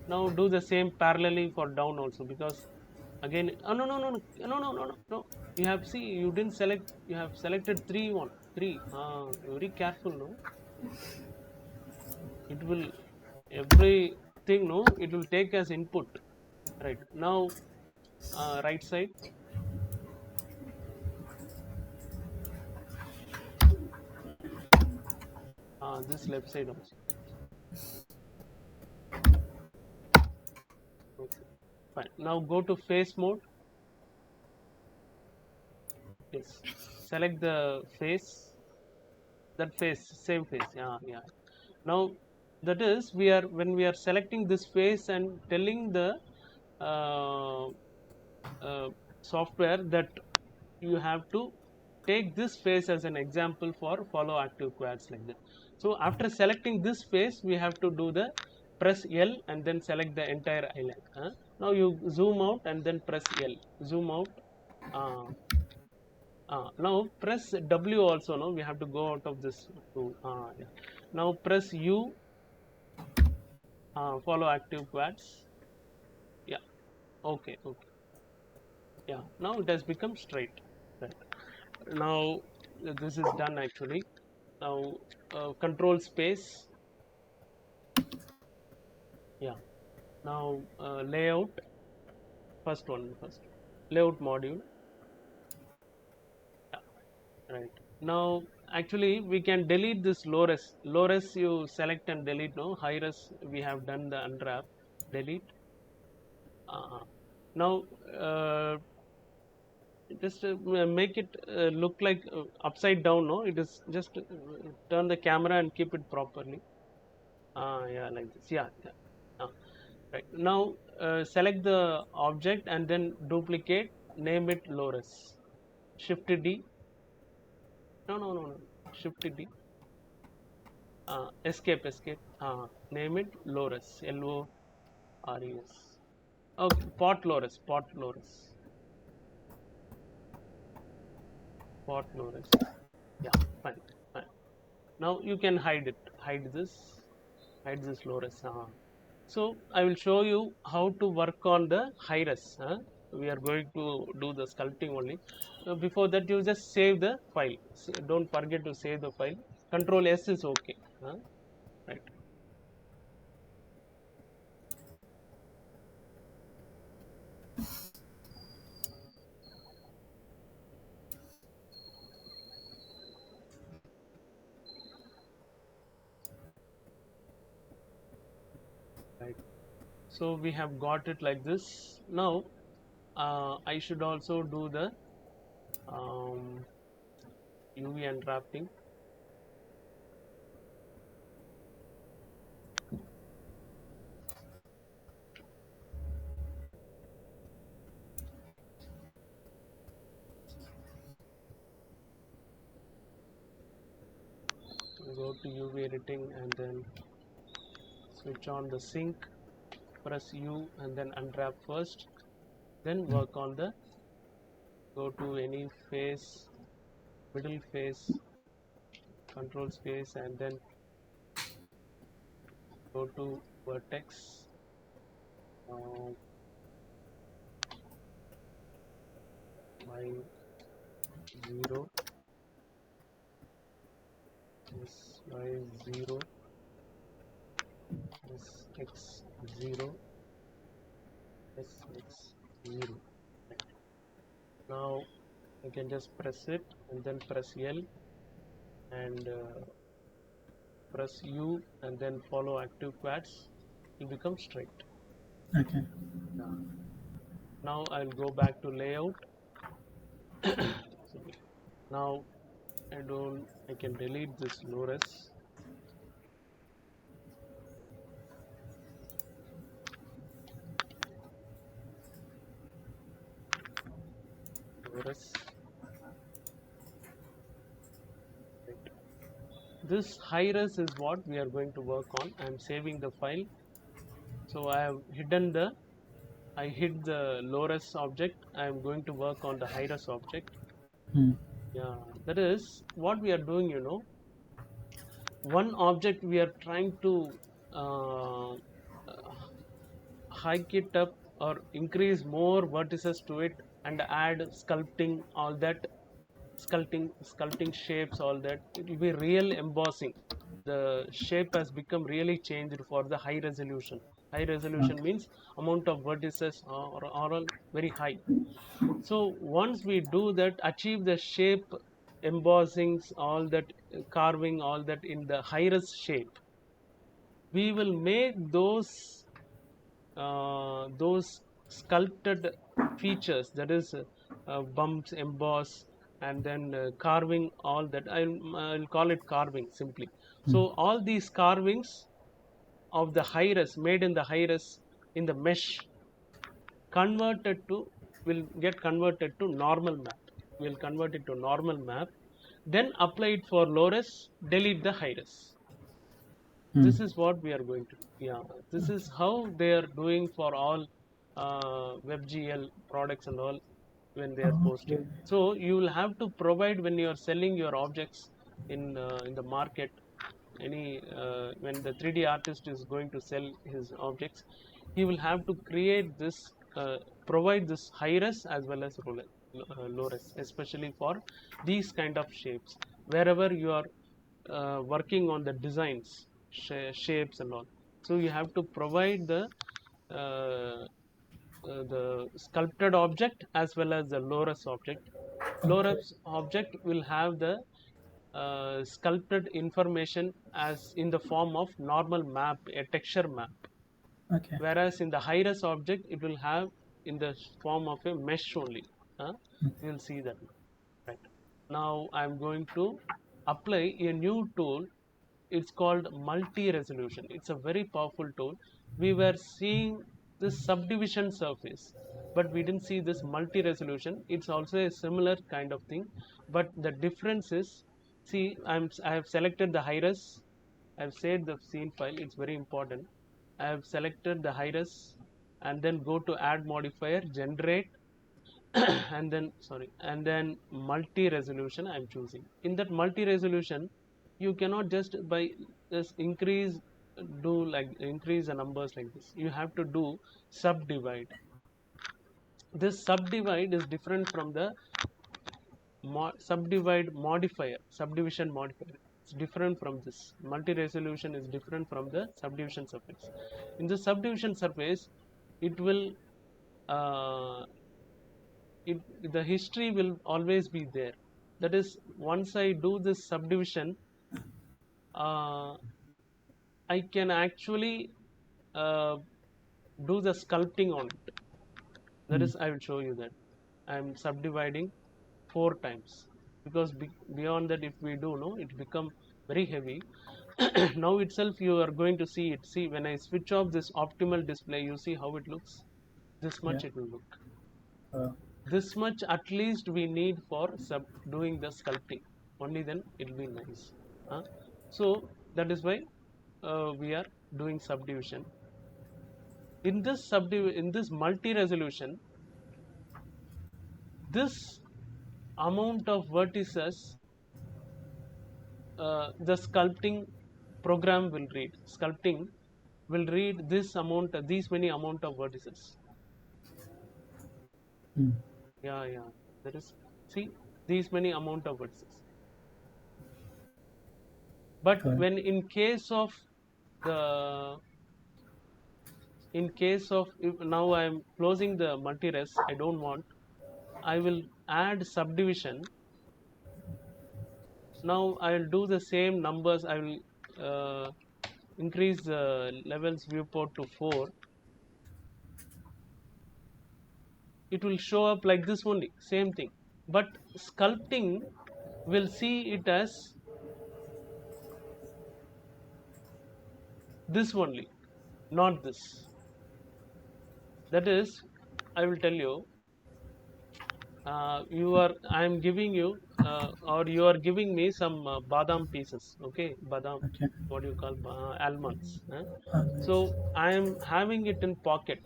now do the same parallelly for down also, because again, oh, no, no, no, no, no, no, no, no, no, you have, see, you didn't select, you have selected 3 1 3. Very careful, no? It will, everything, no, it will take as input. Right now, right side, this left side also. Okay, fine. Now go to face mode. Yes, select the face, that face, same face. Yeah, yeah. Now that is, we are, when we are selecting this face and telling the uh, uh, software that you have to take this face as an example for follow active quads, like that. So after selecting this face, we have to do the press L and then select the entire island. Now you zoom out and then press L, zoom out. uh, Now press W also, no, we have to go out of this tool. Yeah. Now press U, follow active quads. Yeah, okay, okay. Yeah, now it has become straight. Right. Now this is done actually. Now control space. Yeah. Now layout, first layout module. Yeah, right. Now actually we can delete this low res. Low res you select and delete. No, high res we have done the unwrap. Delete. Now just make it look like upside down. No, it is just turn the camera and keep it properly. Yeah, like this. Yeah, yeah. Right now select the object and then duplicate, name it Loris. Shift D. No, no, no, no. Shift D. Escape. Name it Loris. Lores. Okay, pot Loris. Yeah, fine, fine. Now you can hide this Loris. So I will show you how to work on the high-res. We are going to do the sculpting only. Before that, you just save the file. Don't forget to save the file. Control S is okay. Right. Right. So we have got it like this. Now I should also do the UV unwrapping. Go to UV editing and then switch on the sync. Press U and then unwrap first. Then work on the, go to any face, middle face, control space, and then go to vertex, uh, by 0, this by 0, this x 0, SX 0. Right. Now I can just press it and then press L and press U and then follow active quads. It will become straight. Okay. Yeah. Now I'll go back to layout. Sorry. Now I can delete this Loris. Right. This high-res is what we are going to work on. I'm saving the file. So I hid the low-res object. I'm going to work on the high-res object. Hmm. Yeah, that is what we are doing, One object we are trying to uh, hike it up or increase more vertices to it and add sculpting, all that sculpting shapes, all that. It will be real embossing. The shape has become really changed for the high resolution. High resolution Okay. means amount of vertices are all very high. So once we do that, achieve the shape, embossings, all that, carving, all that in the high res shape, we will make those sculpted features, that is bumps, emboss, and then carving, all that. I'll call it carving simply. Hmm. So all these carvings of the high res, made in the high res in the mesh, converted to will get converted to normal map. We'll convert it to normal map, then apply it for low res, delete the high res. Hmm. This is what we are going to do. Yeah, this is how they are doing for all WebGL products and all when they are posting. Okay. So you will have to provide when you are selling your objects in the market. Any when the 3D artist is going to sell his objects, he will have to create this, provide this high res as well as low res, especially for these kind of shapes. Wherever you are working on the designs, shapes and all, so you have to provide uh, the sculpted object as well as the low res object. Low Okay. res object will have the sculpted information as in the form of normal map, a texture map, Okay. whereas in the high res object it will have in the form of a mesh only. Hmm. You will see that. Right. Now I'm going to apply a new tool. It's called multi-resolution. It's a very powerful tool. We were seeing this subdivision surface, but we didn't see this multi-resolution. It's also a similar kind of thing, but the difference is, see, I have selected the high res. I've saved the scene file. It's very important. I have selected the high res and then go to add modifier, generate, and then sorry, and then multi resolution I'm choosing. In that multi resolution, you cannot just by just increase the numbers like this. You have to do subdivide. This subdivide is different from the subdivision modifier. It's different from this. Multi resolution is different from the subdivision surface. In the subdivision surface, it will uh, the history will always be there. That is, once I do this subdivision, uh, I can actually uh, do the sculpting on it. That Hmm. is, I will show you that I'm subdividing 4 times, because beyond that, if we do, no, it become very heavy. Now itself you are going to see it. See, when I switch off this optimal display, you see how it looks. This Yeah. much it will look. Uh, This much at least we need for doing the sculpting. Only then it will be nice. Huh? So that is why we are doing subdivision. In this multi-resolution, this amount of vertices, the sculpting program will read. Sculpting will read this amount, these many amount of vertices. hmm. Yeah, yeah. That is, see, these many amount of vertices. But Got it. when in case of the in case of, if now I am closing the multi-res, I don't want, I will add subdivision. Now I will do the same numbers. I will increase the levels viewport to 4. It will show up like this only, same thing. But sculpting will see it as this only, not this. That is, I will tell you, I am giving you, or you are giving me some badam pieces, okay, badam, Okay. what do you call, almonds, so Almonds. I am having it in pocket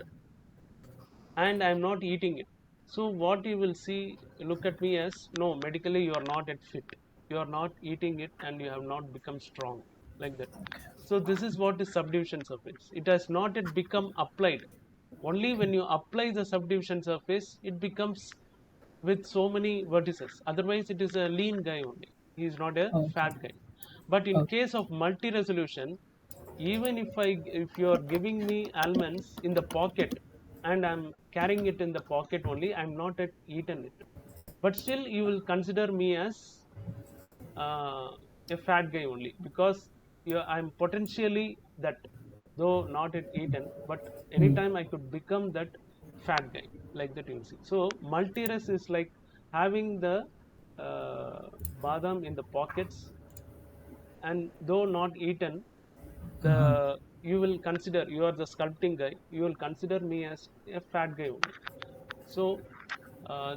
and I am not eating it. So what you will see, look at me as, no, medically you are not at fit, you are not eating it and you have not become strong, like that. Okay. So this is what is subdivision surface. It has not yet become applied. Only Okay. when you apply the subdivision surface, it becomes with so many vertices. Otherwise, it is a lean guy only. He is not a Okay. fat guy. But in Okay. case of multi-resolution, even if you are giving me almonds in the pocket and I'm carrying it in the pocket only, I'm not at eaten it. But still, you will consider me as uh, a fat guy only, because I'm potentially that, though not it eaten, but Mm. anytime I could become that fat guy, like that you'll see. So multi-res is like having the uh, badam in the pockets, and though not eaten, Uh-huh. the you will consider, you are the sculpting guy, you will consider me as a fat guy only. So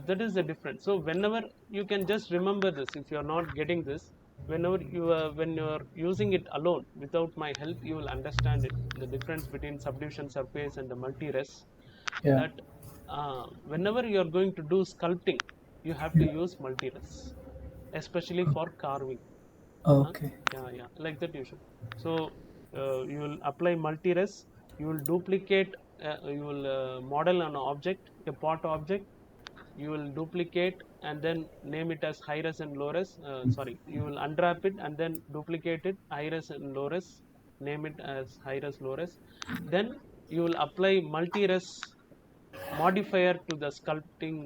that is the difference. So whenever, you can just remember this, if you are not getting this, whenever when you are using it alone without my help, you will understand it, the difference between subdivision surface and the multi-res. Yeah. That whenever you are going to do sculpting, you have to Yeah. use multi-res, especially Okay. for carving. Huh? Okay. Yeah, yeah, like that you should. So you will apply multi-res, you will duplicate, you will model an object, a pot object, you will duplicate and then name it as high res and low res. Sorry, you will unwrap it and then duplicate it, high res and low res, name it as high res, low res. Then you will apply multi-res modifier to the sculpting,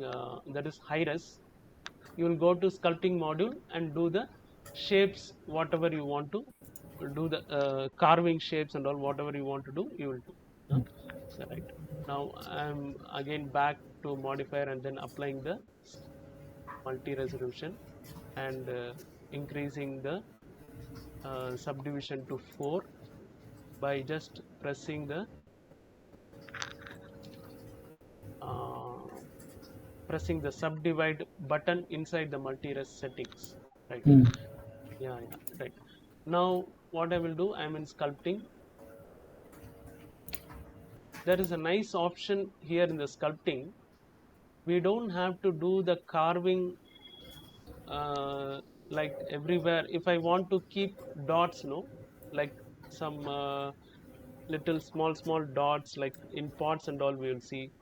that is high res. You will go to sculpting module and do the shapes, whatever you want to do, the carving shapes and all, whatever you want to do, you will do. Huh? So right, now I'm again back to modifier and then applying the multi resolution and increasing the subdivision to 4 by just uh, pressing the subdivide button inside the multi-res settings, right? Mm. Yeah, yeah, right. Now what I will do, I'm in sculpting. There is a nice option here in the sculpting. We don't have to do the carving uh, like everywhere. If I want to keep dots, no, like some little small dots, like in pots and all, we will see,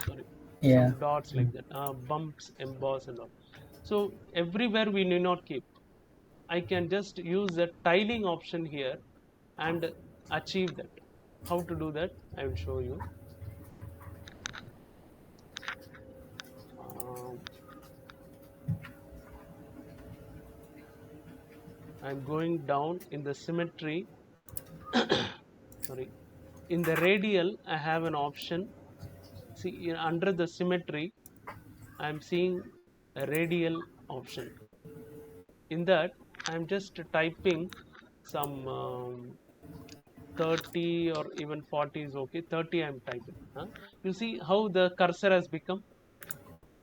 sorry, some Yeah. dots like Mm. that, bumps, emboss and all. So everywhere we need not keep. I can just use the tiling option here and achieve that. How to do that, I will show you. um, I'm going down in the symmetry. Sorry, in the radial I have an option. See, under the symmetry, I'm seeing a radial option. In that, I'm just typing some 30 or even 40 is okay. 30 I'm typing. Huh? You see how the cursor has become?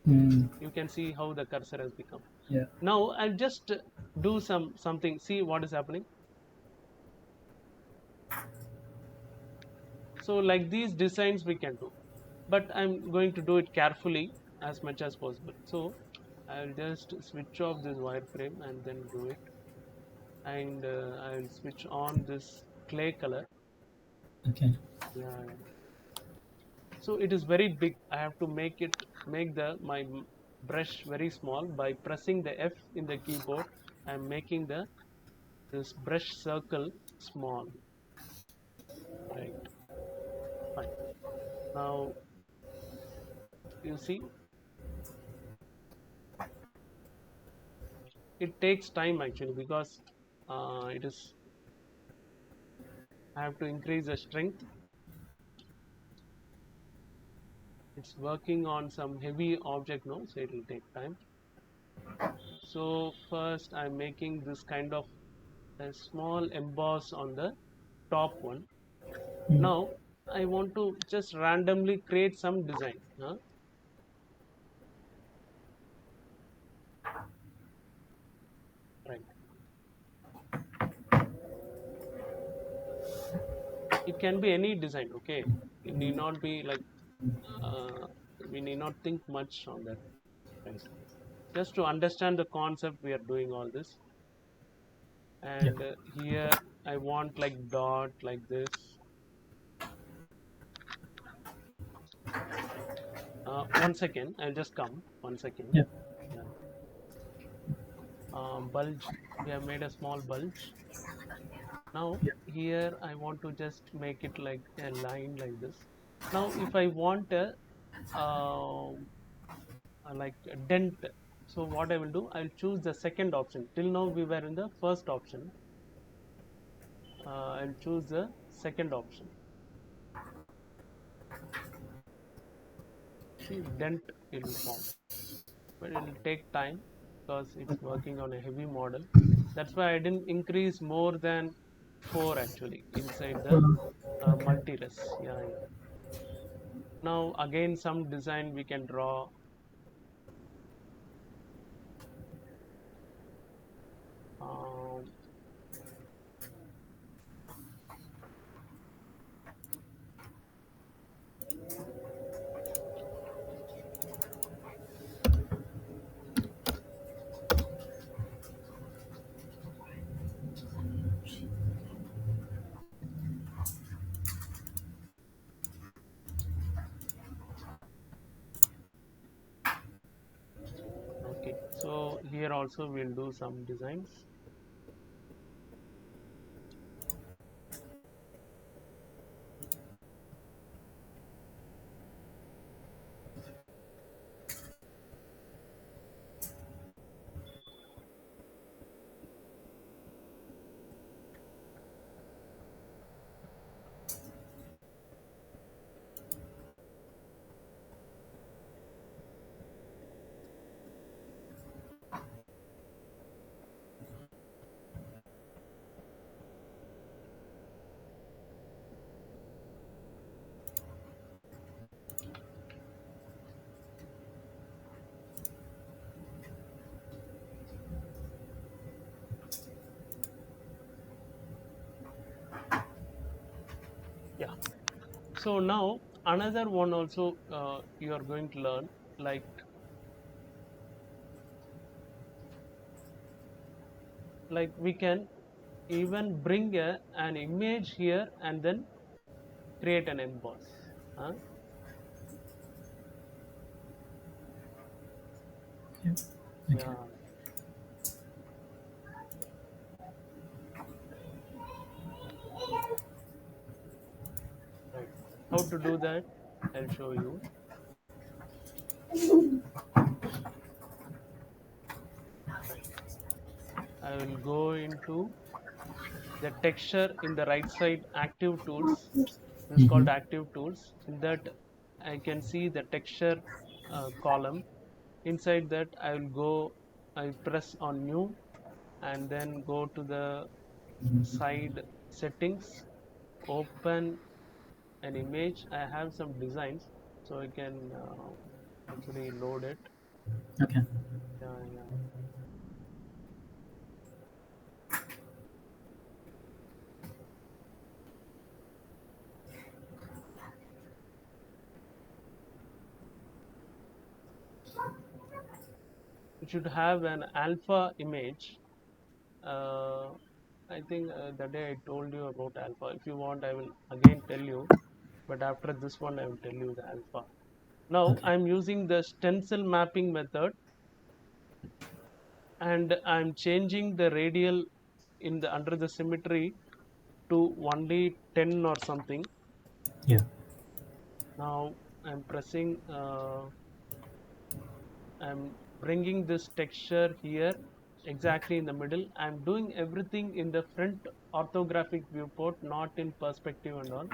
Mm. You can see how the cursor has become. Yeah. Now I'll just do something. See what is happening. So like these designs we can do, but I'm going to do it carefully as much as possible. So I'll just switch off this wireframe and then do it, and I'll switch on this clay color. Okay. Yeah, yeah. So it is very big. I have to make the my brush very small by pressing the F in the keyboard. I'm making the this brush circle small, right? Now you see it takes time actually, because it is I have to increase the strength. It's working on some heavy object now, so it will take time. So first I'm making this kind of a small emboss on the top one. Mm. Now I want to just randomly create some design. Right. It can be any design. Okay. It need not be like uh, we need not think much on that. Right. Just to understand the concept, we are doing all this. Yeah. And here I want like dot like this. One second, I'll just come. 1 second. Yeah. Yeah. Bulge. We have made a small bulge. Now Yeah. here I want to just make it like a line like this. Now if I want like a dent, so what I will do, I'll choose the second option. Till now we were in the first option. I'll choose the second option. See, dent it will form, but it will take time because it's working on a heavy model. That's why I didn't increase more than 4 actually inside the Okay. multi-res. Yeah, yeah. Now again some design we can draw. Um, okay, so here also we'll do some designs. Yeah. So now another one also you are going to learn, like we can even bring an image here and then create an emboss. Huh? Yeah. Okay. Yeah, right. How to do that? I'll show you. Right. I will go into the texture in the right side, active tools. This is called Mm-hmm. active tools. In that I can see the texture column. Inside that I will go, I press on new and then go to the side settings, open an image. I have some designs, so I can actually load it. Okay. Yeah, yeah. It should have an alpha image. uh, I think the day I told you about alpha. If you want, I will again tell you, but after this one I will tell you the alpha. Now Okay. I'm using the stencil mapping method, and I'm changing the radial in the under the symmetry to only 10 or something. Yeah. Now I'm pressing, I'm bringing this texture here exactly in the middle. I'm doing everything in the front orthographic viewport, not in perspective and all.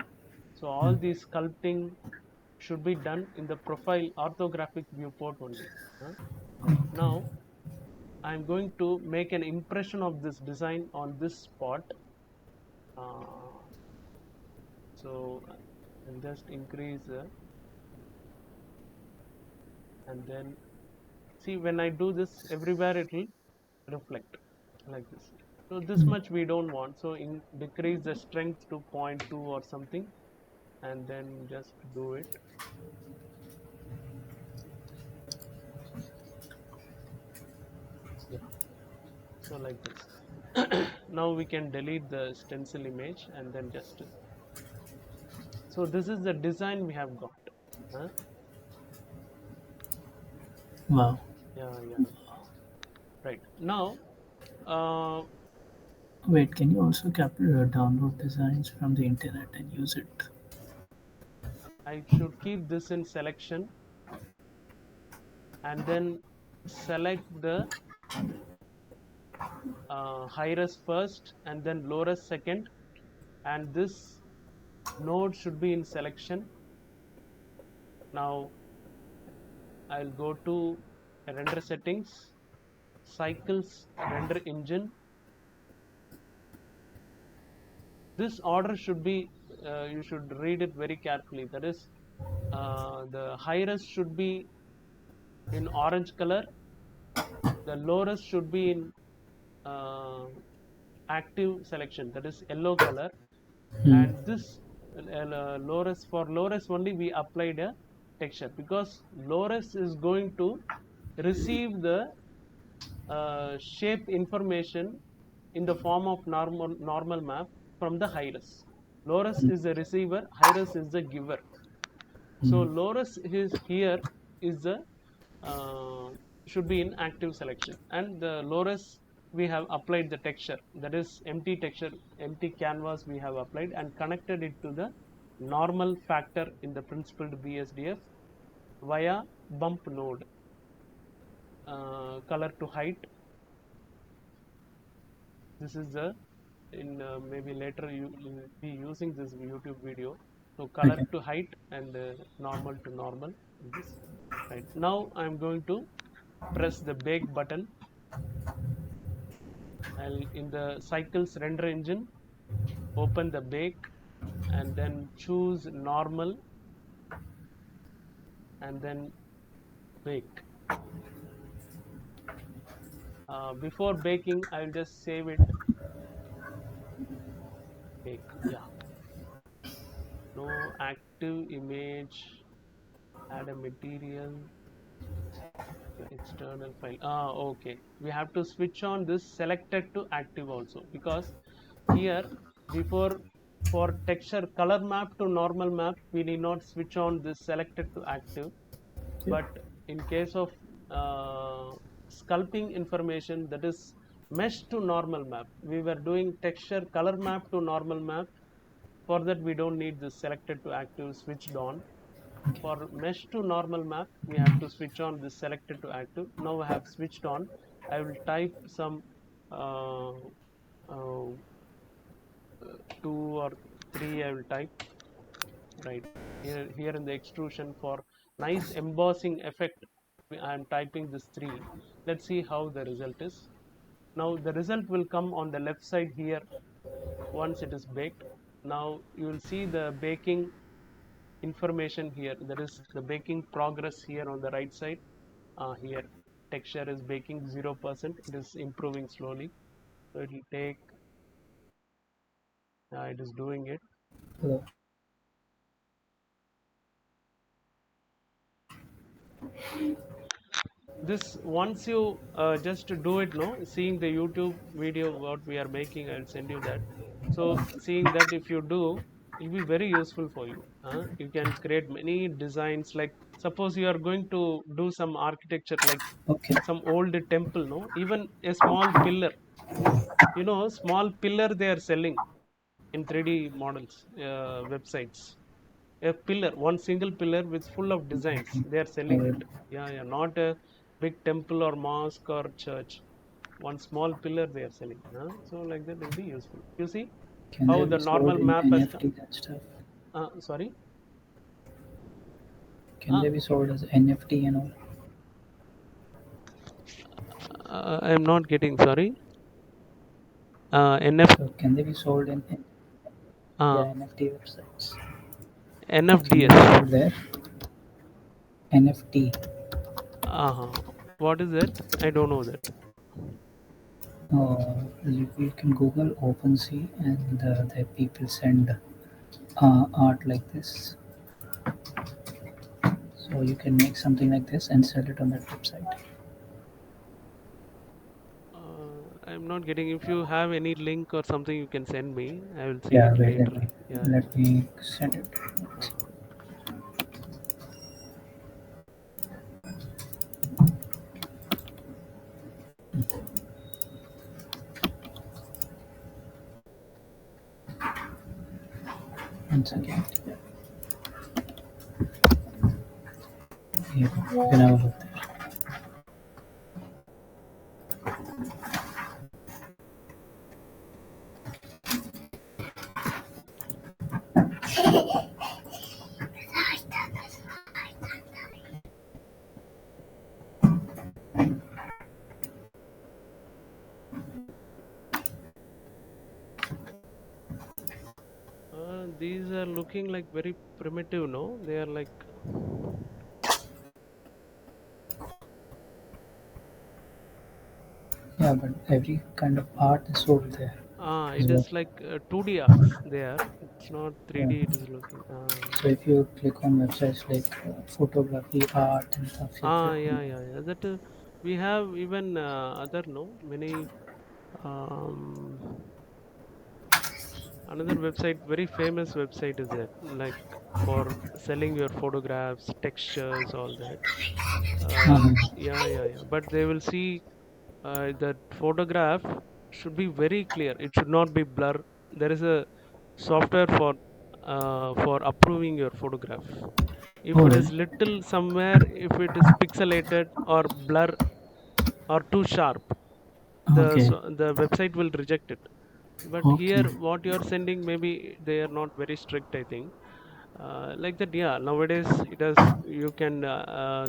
So all these sculpting should be done in the profile orthographic viewport only. huh? Okay. Now I'm going to make an impression of this design on this spot. uh, so I'll just increase, and then see, when I do this, everywhere it will reflect like this. So this Mm. much we don't want, so decrease the strength to 0.2 or something, and then just do it. Yeah, so like this. Now we can delete the stencil image, and then just, so this is the design we have got. huh? Wow. Yeah, right. Now uh, Wait, can you also download designs from the internet and use it? I should keep this in selection, and then select the high res first and then low res second, and this node should be in selection. Now I'll go to render settings, cycles, render engine. This order should be, you should read it very carefully. That is, the high res should be in orange color, the low res should be in uh, active selection, that is yellow color, Hmm. and this low res, for low res only we applied a texture, because low res is going to receive the shape information in the form of normal map from the high res. Low res is the receiver, high res is the giver. So Hmm. low res is here, is the uh, should be in active selection, and the low res we have applied the texture, that is empty texture, empty canvas we have applied, and connected it to the normal factor in the principled BSDF via bump node. Color to height, this is the, in maybe later you will be using this YouTube video. So color Okay. to height and normal to normal, this. Right, now I'm going to press the bake button. I'll, in the cycles render engine, open the bake, and then choose normal, and then bake. Before baking, I'll just save it, bake. Yeah, no active image, add a material, external file. Okay, we have to switch on this selected to active also, because here, before, for texture color map to normal map, we need not switch on this selected to active. Okay. But in case of uh, sculpting information, that is mesh to normal map, we were doing texture color map to normal map. For that we don't need this selected to active switched on. Okay. For mesh to normal map, we have to switch on this selected to active. Now I have switched on. I will type some uh, uh, 2 or 3. I will type, right here in the extrusion for nice embossing effect. I am typing this 3. Let's see how the result is. Now the result will come on the left side here once it is baked. Now you will see the baking information here. There is the baking progress here on the right side. Here texture is baking 0%. It is improving slowly. So it will take. It is doing it. Hello. This, once you just do it, no, seeing the YouTube video what we are making, I'll send you that. So seeing that, if you do, it will be very useful for you. You can create many designs, like suppose you are going to do some architecture, like Okay. some old temple, no, even a small pillar, small pillar they are selling in 3D models, websites. a pillar, one single pillar with full of designs. Okay. They are selling Alright. it. Yeah, yeah, not a big temple or mosque or church. One small pillar they are selling. Huh? So like that will be useful. You see Can they how the be sold normal in map has come. NFT and stuff? Sorry. Can Uh, they be sold as NFT and all? I'm not getting. Sorry. NF. So can they be sold in yeah, Uh, NFT websites? Can they NFDS. be sold there? NFT. What is that? I don't know that. You can Google OpenSea and the people send art like this. So you can make something like this and sell it on that website. I'm not getting. If you have any link or something, you can send me. I will see Yeah, it wait, later. Yeah, yeah. let me send it. Uh-huh. One second. Here, you can have a look there. These are looking like very primitive, no? They are like, Yeah, but every kind of art is sold there as it well. is like 2D arts there. It's not Yeah. 3D, it is looking. So if you click on websites like photography, art, and stuff like that, Yeah, yeah, yeah. That we have even other, no? Many, um, another website, very famous website is that, like for selling your photographs, textures, all that. Yeah, yeah, yeah. But they will see that photograph should be very clear. It should not be blur. There is a software for approving your photograph. If oh it really? is little somewhere, if it is pixelated or blur or too sharp, Okay, the website will reject it. But here, okay, what you are sending, maybe they are not very strict, I think. Like that, yeah. Nowadays, it has you can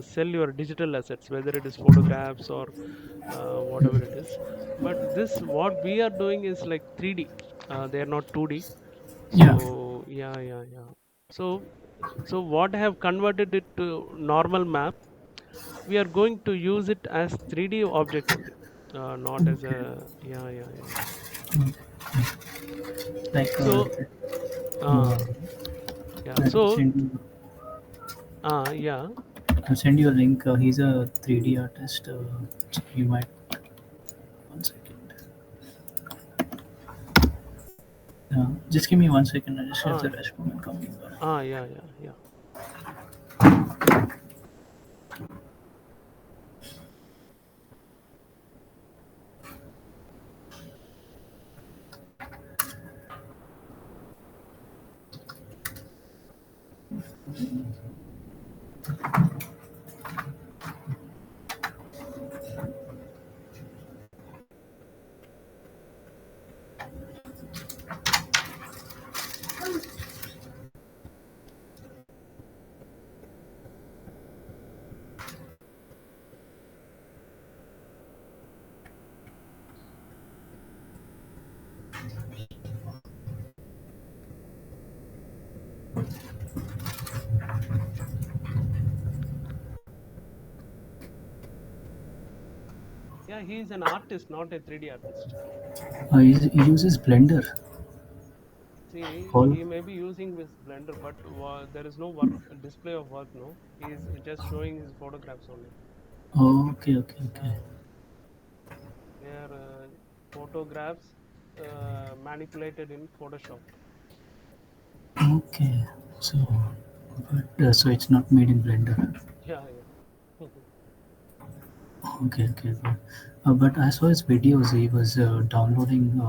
sell your digital assets, whether it is photographs or whatever it is. But this, what we are doing is like 3D. They are not 2D. yeah, So yeah, yeah, yeah. So so what I have converted it to normal map. We are going to use it as 3D object only, not as okay, a yeah, yeah, yeah. okay. Like So uh, uh, yeah. let me So send you. yeah. I'll send you a link. He's a 3D artist. So you might. One second. Just give me 1 second. I just have Ah, the restroom and coming back. yeah, yeah, yeah. Yeah, he is an artist, not a 3D artist. He uses Blender. See, All. he may be using this Blender, but there is no work display of work. No, he is just showing his photographs only. Oh, okay, okay, okay. Uh, they are photographs manipulated in Photoshop. Okay. So, but so it's not made in Blender. Yeah, yeah. Okay, okay, good. But I saw his videos. He was downloading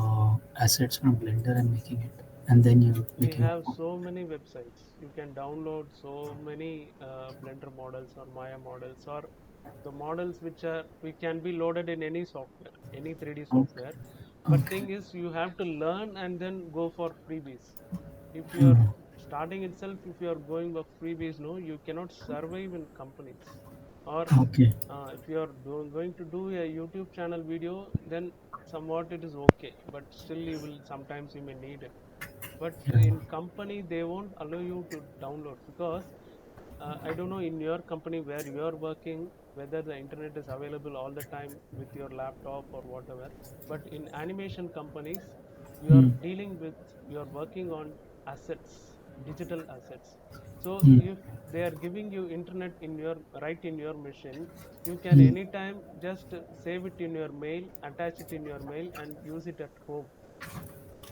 assets from Blender and making it. and then you We make your have own. so many websites. You can download so many Blender models or Maya models or the models which can be loaded in any software, any 3D Okay. software. But Okay. thing is, you have to learn and then go for freebies. If you are Mm. starting itself, if you are going for freebies, no, you cannot survive in companies. Or Okay. if you are going to do a YouTube channel video, then somewhat it is okay. But still, you will sometimes you may need it. But Yeah. in company they won't allow you to download because I don't know in your company where you are working whether the internet is available all the time with your laptop or whatever. But in animation companies, you are Mm. dealing with, you are working on assets, digital assets. So Mm. if they are giving you internet in your right in your machine, you can Mm. anytime just save it in your mail, attach it in your mail and use it at home.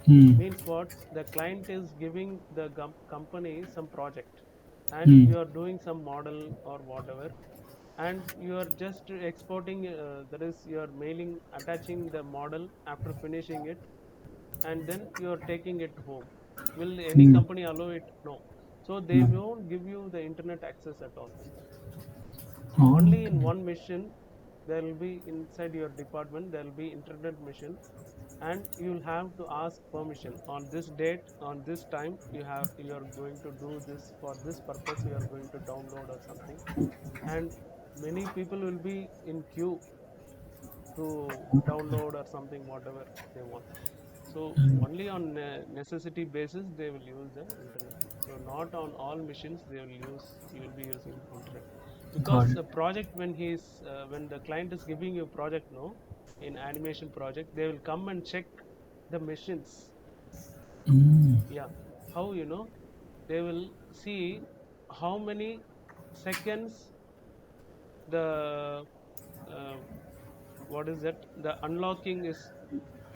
Mm. Means what, the client is giving the company some project and Mm. you are doing some model or whatever, and you are just exporting, that is you are mailing attaching the model after finishing it, and then you are taking it home. Will any Mm. company allow it? No. So they No. won't give you the internet access at all. Only in Okay. one mission there will be, inside your department there will be internet mission, and you'll have to ask permission on this date, on this time, you are going to do this for this purpose, you are going to download or something. And many people will be in queue to download or something whatever they want. So Mm. only on necessity basis they will use the internet. So not on all machines they will use, you will be using internet. Got Because it. a project when the client is giving you project, no, in animation project they will come and check the machines. Mm. Yeah. How, they will see how many seconds the uh, what is that, the unlocking is,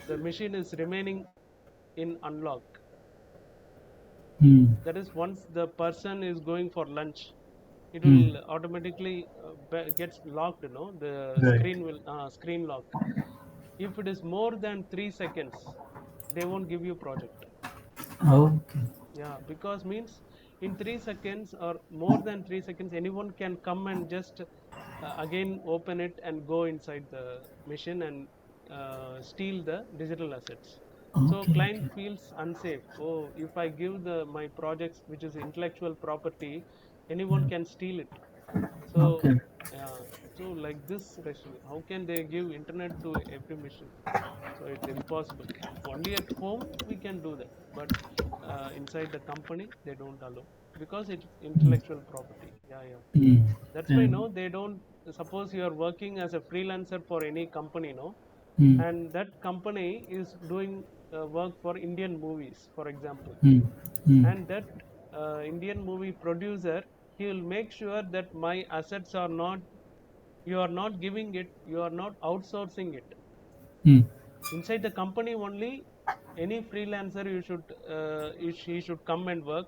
the machine is remaining in unlock. Mm. That is, once the person is going for lunch, it Mm. will automatically gets locked, the Right. screen will screen lock. If it is more than 3 seconds, they won't give you project. Okay. Yeah, because means in 3 seconds or more than 3 seconds anyone can come and just again open it and go inside the machine and steal the digital assets. So Okay. client Okay. feels unsafe. Oh, if I give the my projects which is intellectual property, anyone Mm. can steal it. So Okay. uh, so like this restriction, how can they give internet to every machine? So it's impossible. Only at home we can do that, but inside the company they don't allow because it's Mm. intellectual property. Yeah, yeah. Mm. That's why, Then. no, they don't. Suppose you are working as a freelancer for any company, no, Mm. and that company is doing work for Indian movies, for example, Mm. Mm. and that Indian movie producer, he will make sure that my assets are not, you are not giving it, you are not outsourcing it. Mm. Inside the company only, any freelancer you should he should come and work.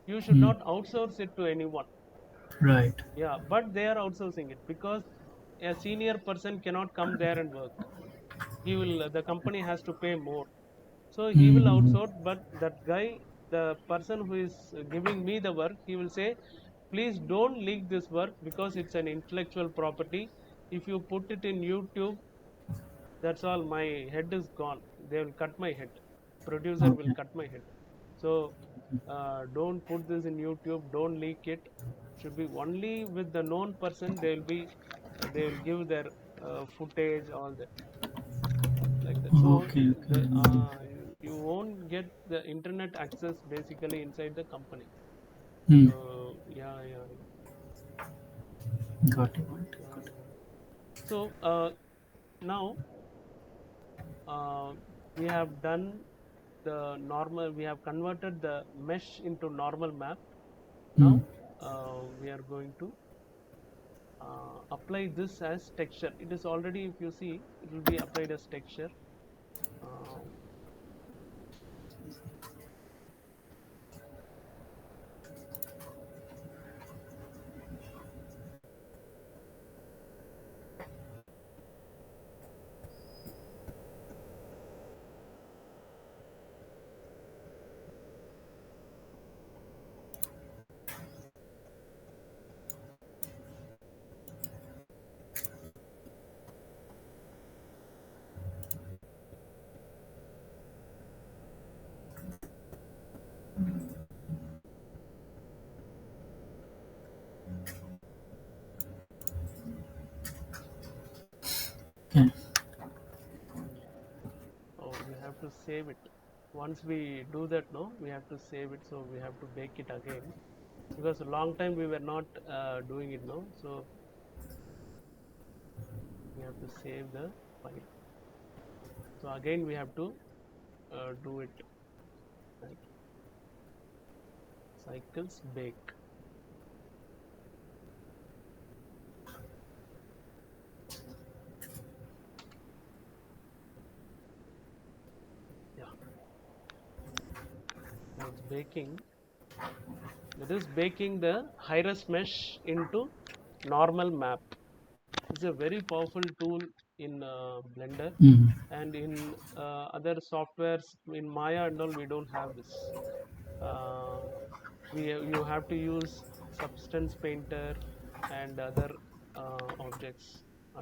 You should Mm. not outsource it to anyone. Right. Yeah, but they are outsourcing it because a senior person cannot come there and work. He will, the company has to pay more, so he will Mm. outsource. But that guy, the person who is giving me the work, he will say, please don't leak this work because it's an intellectual property. If you put it in YouTube, that's all, my head is gone. They will cut my head, producer will Okay. cut my head. So don't put this in YouTube, don't leak it. Should be only with the known person, they will be they will give their footage, all that, like that. So Okay. Okay. the Mm. you won't get the internet access basically inside the company. Mm. So yeah, yeah, yeah, Got it. yeah, yeah. So now uh, we have done the normal, we have converted the mesh into normal map. Mm. Now we are going to apply this as texture. It is already, if you see, it will be applied as texture. um, save it. Once we do that, no, we have to save it. So we have to bake it again because a long time we were not doing it, no. So we have to save the file. So again we have to do it, right? Cycles bake. Yeah, now it's baking. It is baking the high-res mesh into normal map. It's a very powerful tool in Blender, Mm. and in other softwares in Maya and all we don't have this. Uh, you have to use Substance Painter and other objects,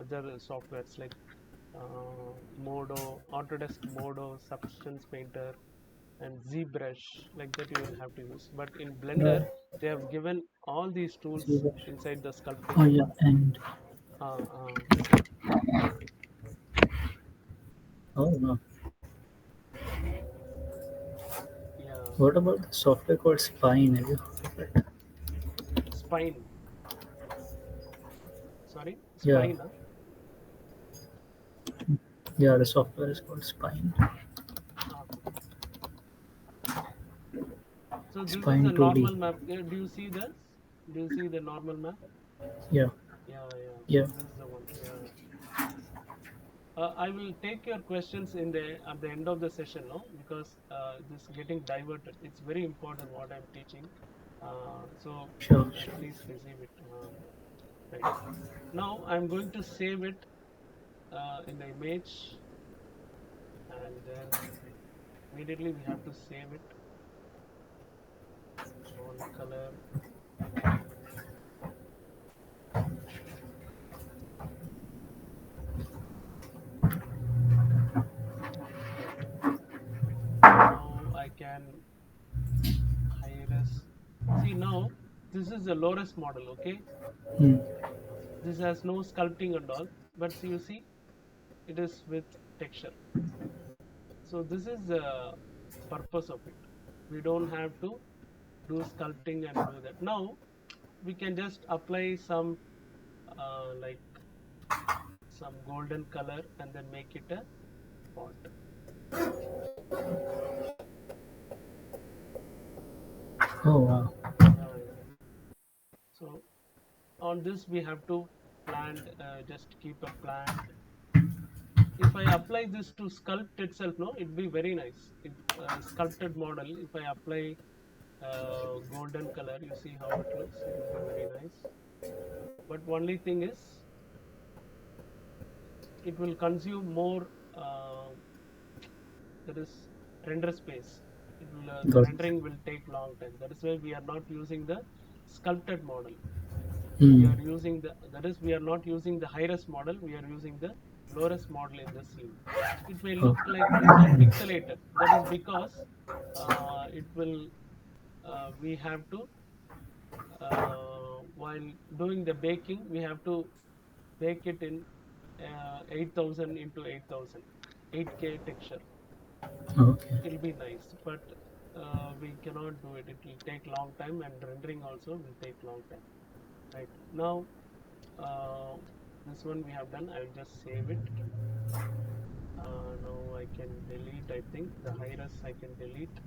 other softwares like Modo, Autodesk Modo, Substance Painter, and ZBrush, like that you will have to use. But in Blender, Right. they have given all these See tools that? inside the Oh sculpting. yeah, and Uh, uh, oh no. yeah, What about the software called Spine? Have you heard of it? Spine. Sorry, Yeah, Spine. Huh? yeah. The software is called Spine. Okay. So this is a Spine 2D. normal map. Do you see this? Do you see the normal map? Yeah, Yeah, yeah. yeah. So this is the one. Yeah. I will take your questions in the at the end of the session, no, because this getting diverted. It's very important what I'm teaching. So Sure, sure. please receive it. Right now, I'm going to save it in the image, and then immediately we have to save it on color. Right now, I can high res. See now, this is the lowest model. Okay, Hmm. this has no sculpting and all, but you see, it is with texture. So this is the purpose of it. We don't have to do sculpting and do that. Now we can just apply some like some golden color and then make it a font. Oh wow. Yeah, yeah. So on this we have to plant, just keep a plant. If I apply this to sculpt itself, no, it'd be very nice. If sculpted model, if I apply golden color, you see how it looks. It will be very nice. But only thing is, it will consume more. That is render space. It will, the Got it. rendering will take long time. That is why we are not using the sculpted model. We Hmm. are using the, that is, we are not using the high-res model. We are using the low-res model in the scene. It may look Okay. like this one pixelated. That is because it will. We have to, while doing the baking, we have to bake it in 8000 into 8000, 8K texture. Okay. It'll be nice, but we cannot do it. It will take long time, and rendering also will take long time. Right now, uh, this one we have done. I will just save it. Now I can delete. I think the high res I can delete.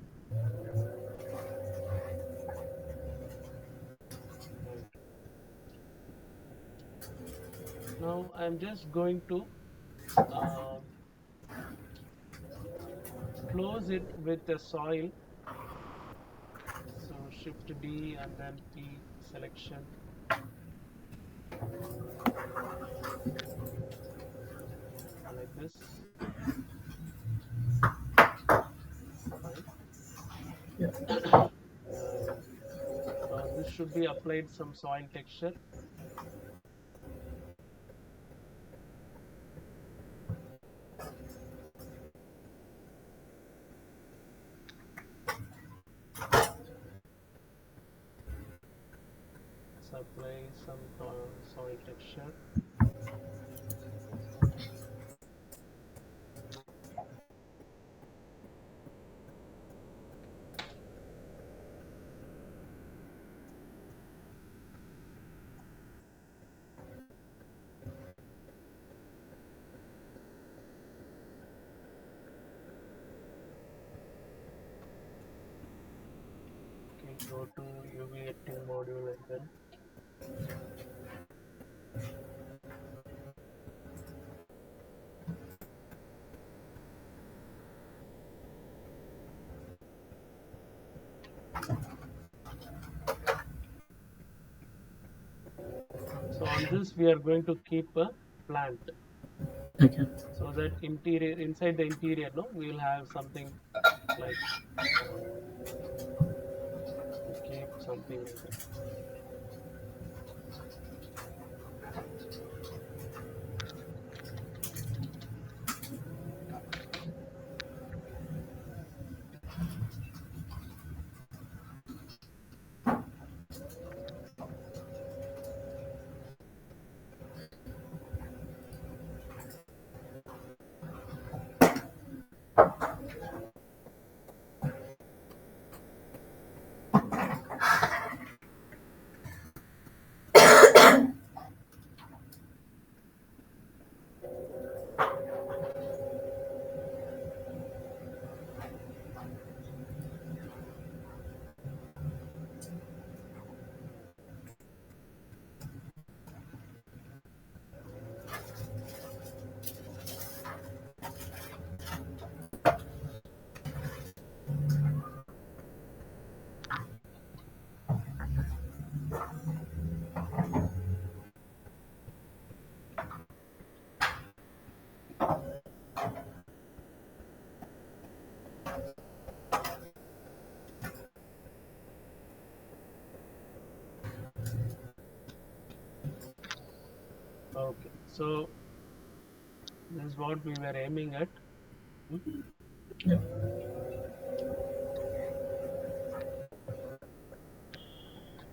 Right now, I'm just going to uh, close it with the soil. So Shift D and then P selection like this. Fine. Yeah. Yeah, yeah. Now this should be applied some soil texture. Let's apply some soil texture. Go to UV editing module and then so on this we are going to keep a plant Okay. so that interior inside the interior no we will have something like to keep something like that. Okay, so this is what we were aiming at. Hmm? Yeah.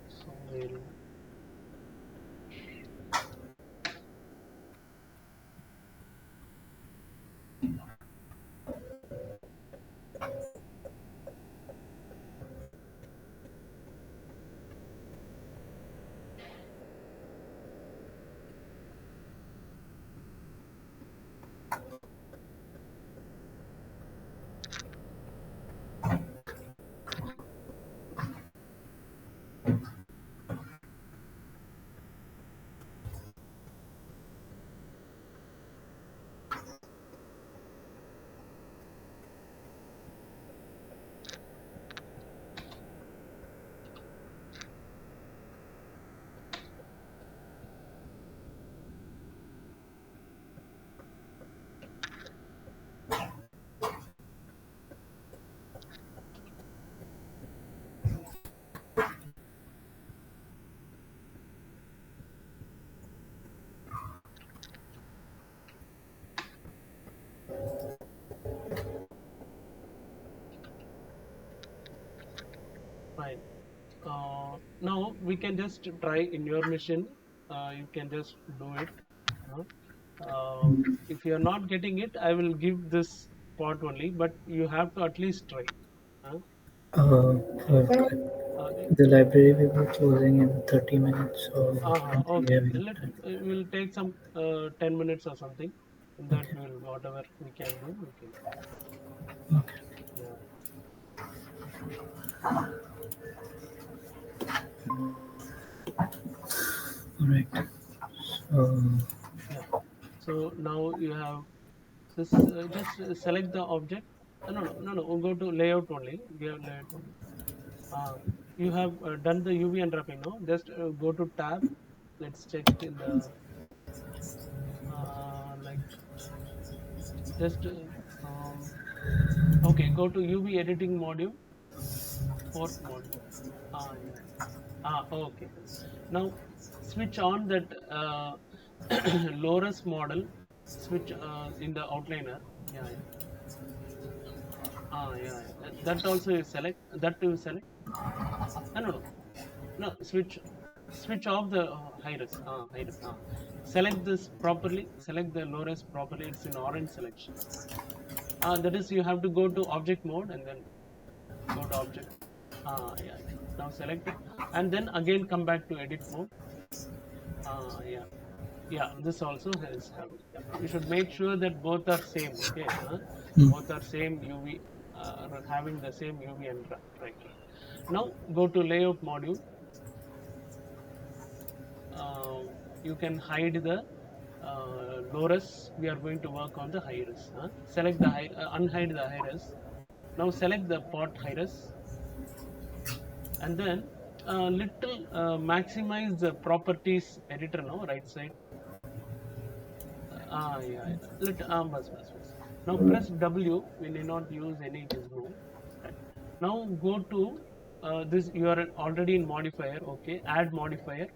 So we'll fine. Now we can just try in your machine. You can just do it. Uh, if you are not getting it, I will give this part only, but you have to at least try. Uh, Uh, yeah. but Uh, the library will be closing in 30 minutes, so don't think we okay. have enough Let time. we'll take some 10 minutes or something. In that we'll whatever we can do, we can. Okay. Yeah. All right. So, Yeah. So now you have this. Just select the object. No. We'll go to layout only. We have layout only. Uh, you have done the UV unwrapping now. Just go to tab. Let's check in the like just okay. Go to UV editing module, fourth module. Yeah. Okay. Now switch on that Loris model. Switch in the outliner. Yeah, yeah. Yeah. That also you select. That you select. No. Switch off the high res. Select this properly. Select the low res properly. It's in orange selection. That is you have to go to object mode and then go to object. Yeah. Now select it and then again come back to edit mode. Yeah. Yeah, this also has have. Yeah. You should make sure that both are same. Okay, mm, both are same UV, having the same UV and right. Now go to layout module. You can hide the low-res. We are going to work on the high-res. Select the unhide the high-res. Now select the pot high-res, and then little maximize the properties editor now, right side. Yeah, yeah. Bus. Now press W. We need not use any gizmo. Right. Now go to this. You are already in modifier. Okay, add modifier.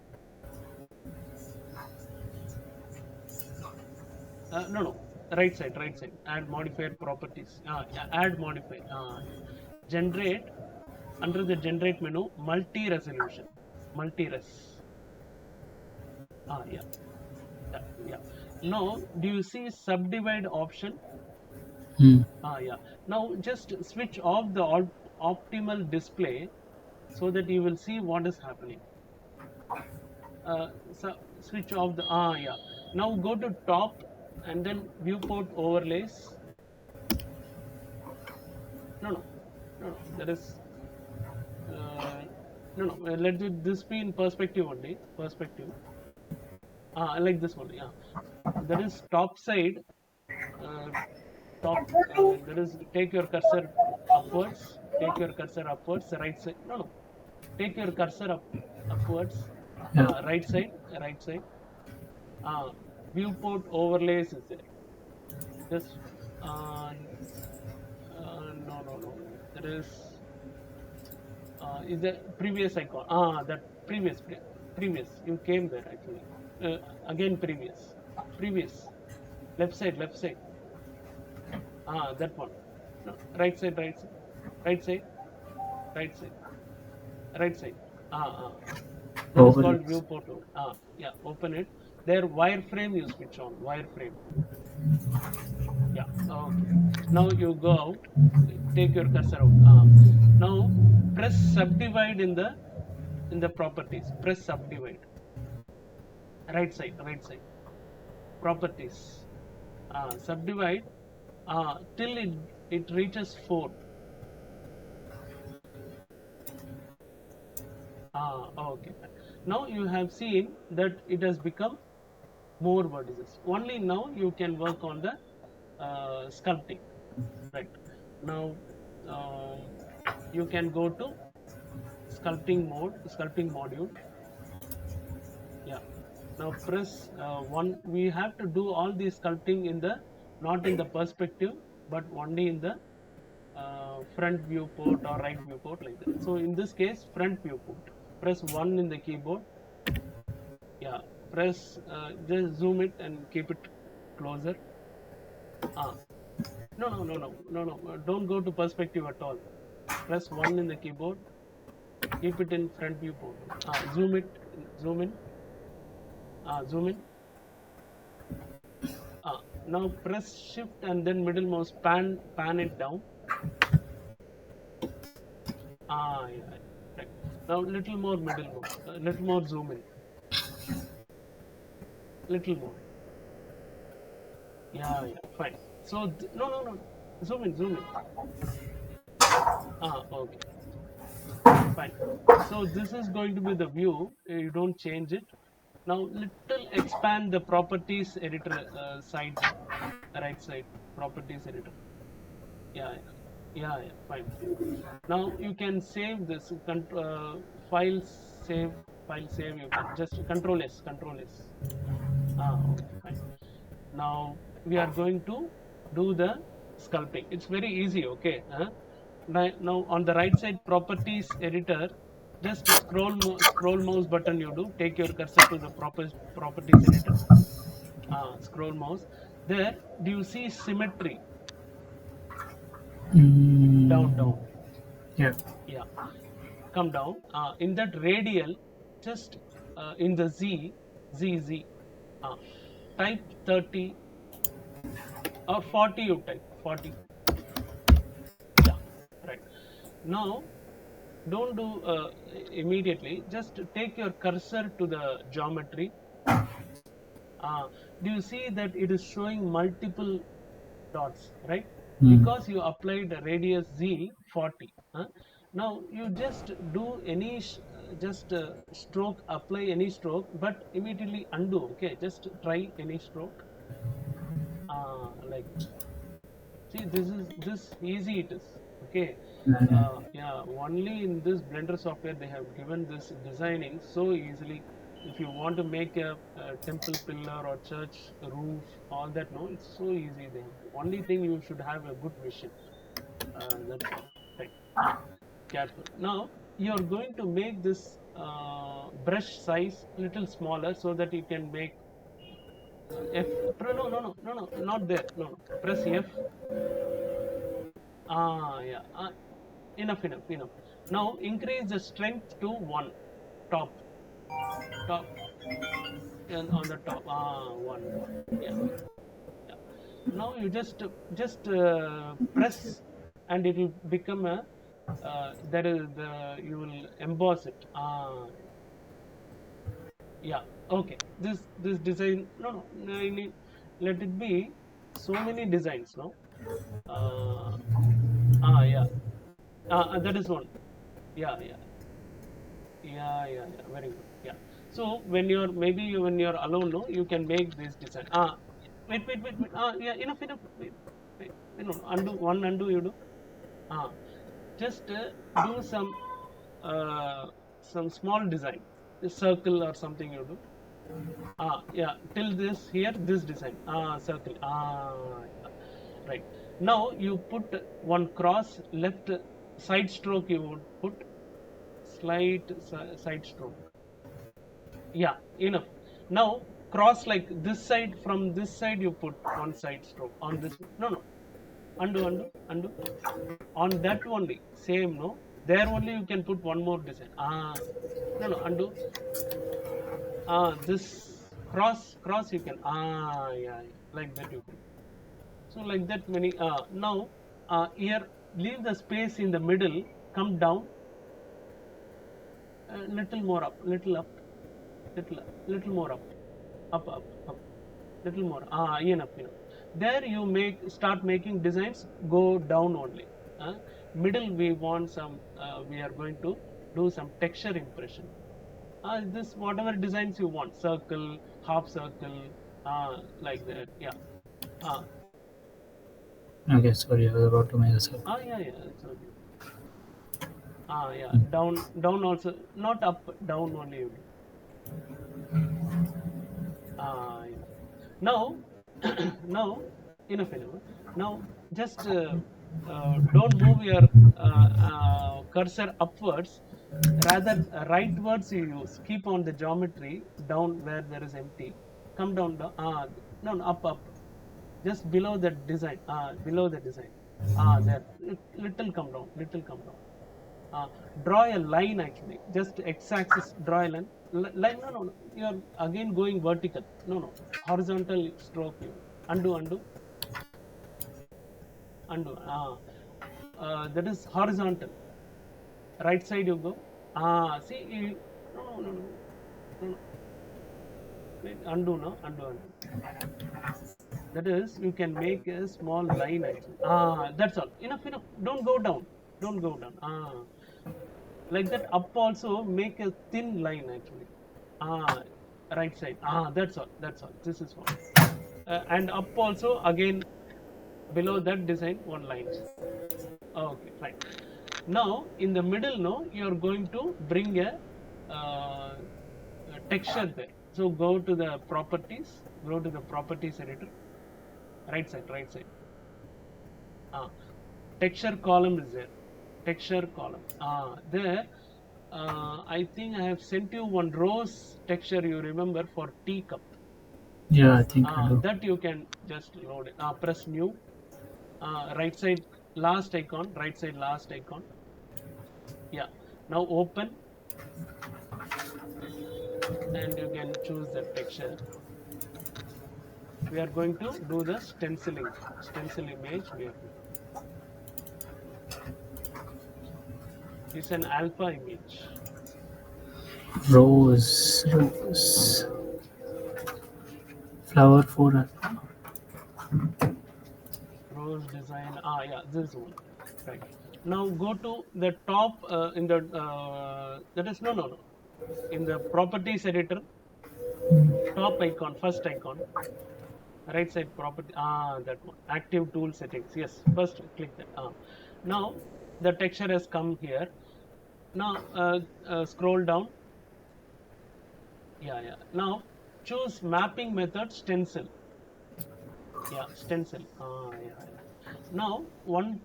No. Right side. Add modifier properties. Yeah, add modifier. Generate, under the generate menu, multi resolution. Multi res. Yeah. Yeah. Now, do you see subdivide option? Hmm. Yeah. Now just switch off the optimal display so that you will see what is happening. So switch off the yeah. Now go to top and then viewport overlays. No. There is no. Let this be in perspective only. Perspective. I like this one. Yeah. There is top side. Uh, top. There is, take your cursor upwards. Take your cursor upwards. Right side. No. Take your cursor upwards. Yeah. Right side. Right side. uh, Viewport overlays is there. Just no. There is the previous icon. That previous. You came there actually. Again previous. Left side. That one. No, right side, right side, right side. That is called Overlays. viewport. Yeah. Open it. There wireframe you switch on. Wireframe. Yeah. Okay. Now you go out. Take your cursor out. Now press subdivide in the properties. Press subdivide. Right side. Properties. Subdivide till it reaches 4. Okay. Now you have seen that it has become more vertices. Only now you can work on the sculpting. Right. Now you can go to sculpting module. Yeah. Now press 1. We have to do all the sculpting in the, not in the perspective, but only in the front viewport or right viewport, like that. So in this case, front viewport. Press 1 in the keyboard. Yeah. Press, just zoom it and keep it closer. No. Don't go to perspective at all. Press 1 in the keyboard. Keep it in front viewport. Zoom it. Zoom in. Zoom in. Now press shift and then middle mouse, pan it down. Yeah. Right. Now little more middle mouse, little more zoom in. Little more. Yeah. Fine. So no. Zoom in. Okay. Fine. So this is going to be the view. You don't change it. Now little expand the properties editor side, right side, properties editor. Yeah. Fine. Now you can save this file save. You can just control S. Okay, fine. Now we are going to do the sculpting. It's very easy. Okay. Now on the right side, properties editor, just scroll mouse button you do. Take your cursor to the properties editor. Scroll mouse. There, do you see symmetry? Mm, Down. yeah. Yeah. Come down. In that radial, just in the Z, uh, type 30 or 40. You type 40. Yeah. Right. Now don't do immediately. Just take your cursor to the geometry. Do you see that it is showing multiple dots, right? Mm. Because you applied radius Z 40. Now you just do any just stroke, apply any stroke, but immediately undo. Okay, just try any stroke. Like this. See, this easy it is. Okay. Mm. Yeah, only in this Blender software they have given this designing so easily. If you want to make a temple pillar or church roof, all that, no, it's so easy. They have. Only thing, you should have a good vision. That's all. Right. Careful. Now you are going to make this brush size little smaller so that you can make F. No, no, no, no, no, not there. No, no. Press F. Yeah. Enough, enough, enough. Now increase the strength to 1. Top, top, and on the top. 1. Yeah, yeah. Now you just press, and it will become a. That is the you will emboss it. Yeah. Okay. This design. No, no. No, let it be so many designs. No. Uh, yeah. That is one. Yeah, yeah. Yeah, yeah. Very good. Yeah. So when you're when you're alone, no, you can make this design. Wait. Yeah, enough, enough. Wait. No, undo one, undo you do. Ah, just do uh, some small design, a circle or something you do. Yeah. Till this here, this design. Circle. Yeah. Right. Now you put one cross left side stroke. You would put slight side stroke. Yeah, enough. Now cross like this side, from this side you put one side stroke on this. No, no, undo on that only, same. No, there only you can put one more design. No, no, undo. This cross you can. Yeah, like that you can. So like that many. Now here, leave the space in the middle, come down, little more up, little up, little more up, little more. Enough. There you start making designs, go down only. Middle, we want some, we are going to do some texture impression. This whatever designs you want, circle, half circle, like that. Yeah. uh, Okay, sorry, I was about to make a circle. yeah, it's okay. Yeah, down also, not up, down only you do. Yeah. Now, now, enough. Now, just don't move your cursor upwards. Rather, rightwards you use. Keep on the geometry down where there is empty. Come down. No, no, up. Just below the design. Below the design. There. Little come down. Little come down. uh, Draw a line, actually, just x-axis, draw a line. Line, no, you're again going vertical. No, horizontal stroke. You undo. That is horizontal. Right side you go. See you. No, wait, undo. No, undo. That is, you can make a small line, actually. That's all. Enough. Don't go down. Like that. Up also, make a thin line, actually. Ah, right side. That's all. This is what. And up also, again, below that design, one lines. Okay, fine. Now in the middle, no, you're going to bring uh, a texture there. So go to the properties editor. Right side. Ah, Texture column is there. Texture column. There. I think I have sent you one rose texture. You remember, for teacup. Yeah, I think I do. That you can just load it. Press new. Right side last icon. Right side last icon. Yeah. Now open, and you can choose the texture. We are going to do the stenciling. Stencil image. It's an alpha image. Rose, flower for Rose design. Yeah, this one. Right. Now go to the top in the that is no, in the properties editor, top icon, first icon, right side property, that one, active tool settings. Yes, first click that. Now the texture has come here. Now scroll down. Yeah. Now choose mapping method stencil. Yeah, stencil. Yeah. Now one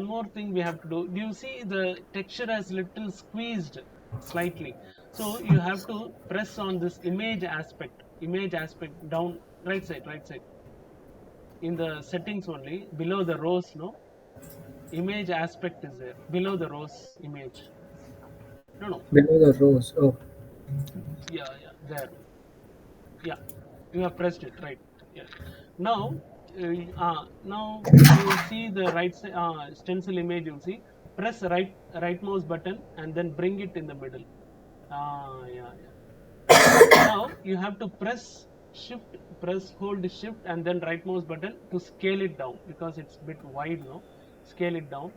more thing we have to do. Do you see the texture has little squeezed slightly? So you have to press on this image aspect down, right side, in the settings only, below the rows. No, image aspect is there below the rows image. No. Below the rows. Oh, Yeah, there. Yeah, you have pressed it, right? Yeah. Now now you see the stencil image. You see, press right mouse button and then bring it in the middle. Yeah. Now you have to press hold shift and then right mouse button to scale it down, because it's a bit wide. No, scale it down,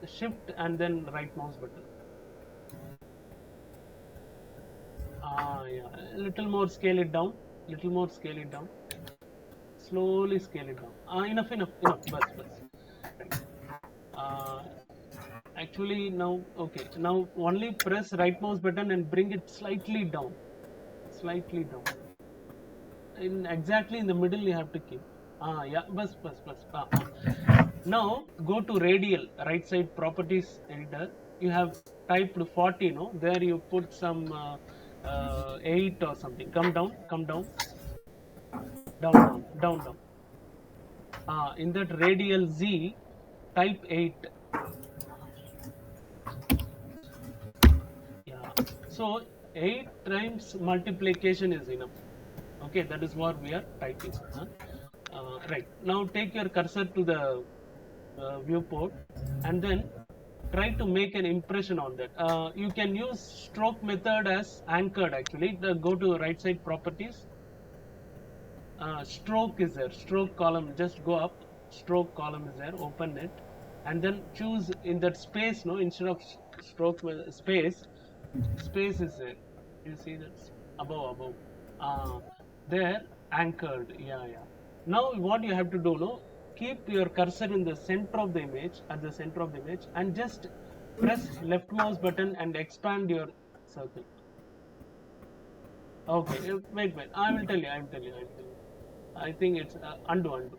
shift and then right mouse button. Yeah, a little more, scale it down, little more, scale it down, slowly scale it down. Enough. Bus. Right. Uh, Actually, now, okay. Now only press right mouse button and bring it slightly down, slightly down. In exactly in the middle, you have to keep. Yeah, bus. Now go to radial, right side properties editor. You have typed 40. No, there you put some 8 or something. Come down. In that radial Z, type 8. Yeah. So 8 times multiplication is enough. Okay, that is what we are typing. Right. Now take your cursor to the viewport and then try to make an impression on that. You can use stroke method as anchored actually. Go to right side properties. Stroke is there, stroke column, just go up, stroke column is there, open it, and then choose in that space. No, instead of stroke space is there. You see that above, uh, there, anchored. Yeah. Now what you have to do, no, keep your cursor in the center of the image, at the center of the image, and just press left mouse button and expand your circle. Okay, wait, I will tell you. I think it's undo,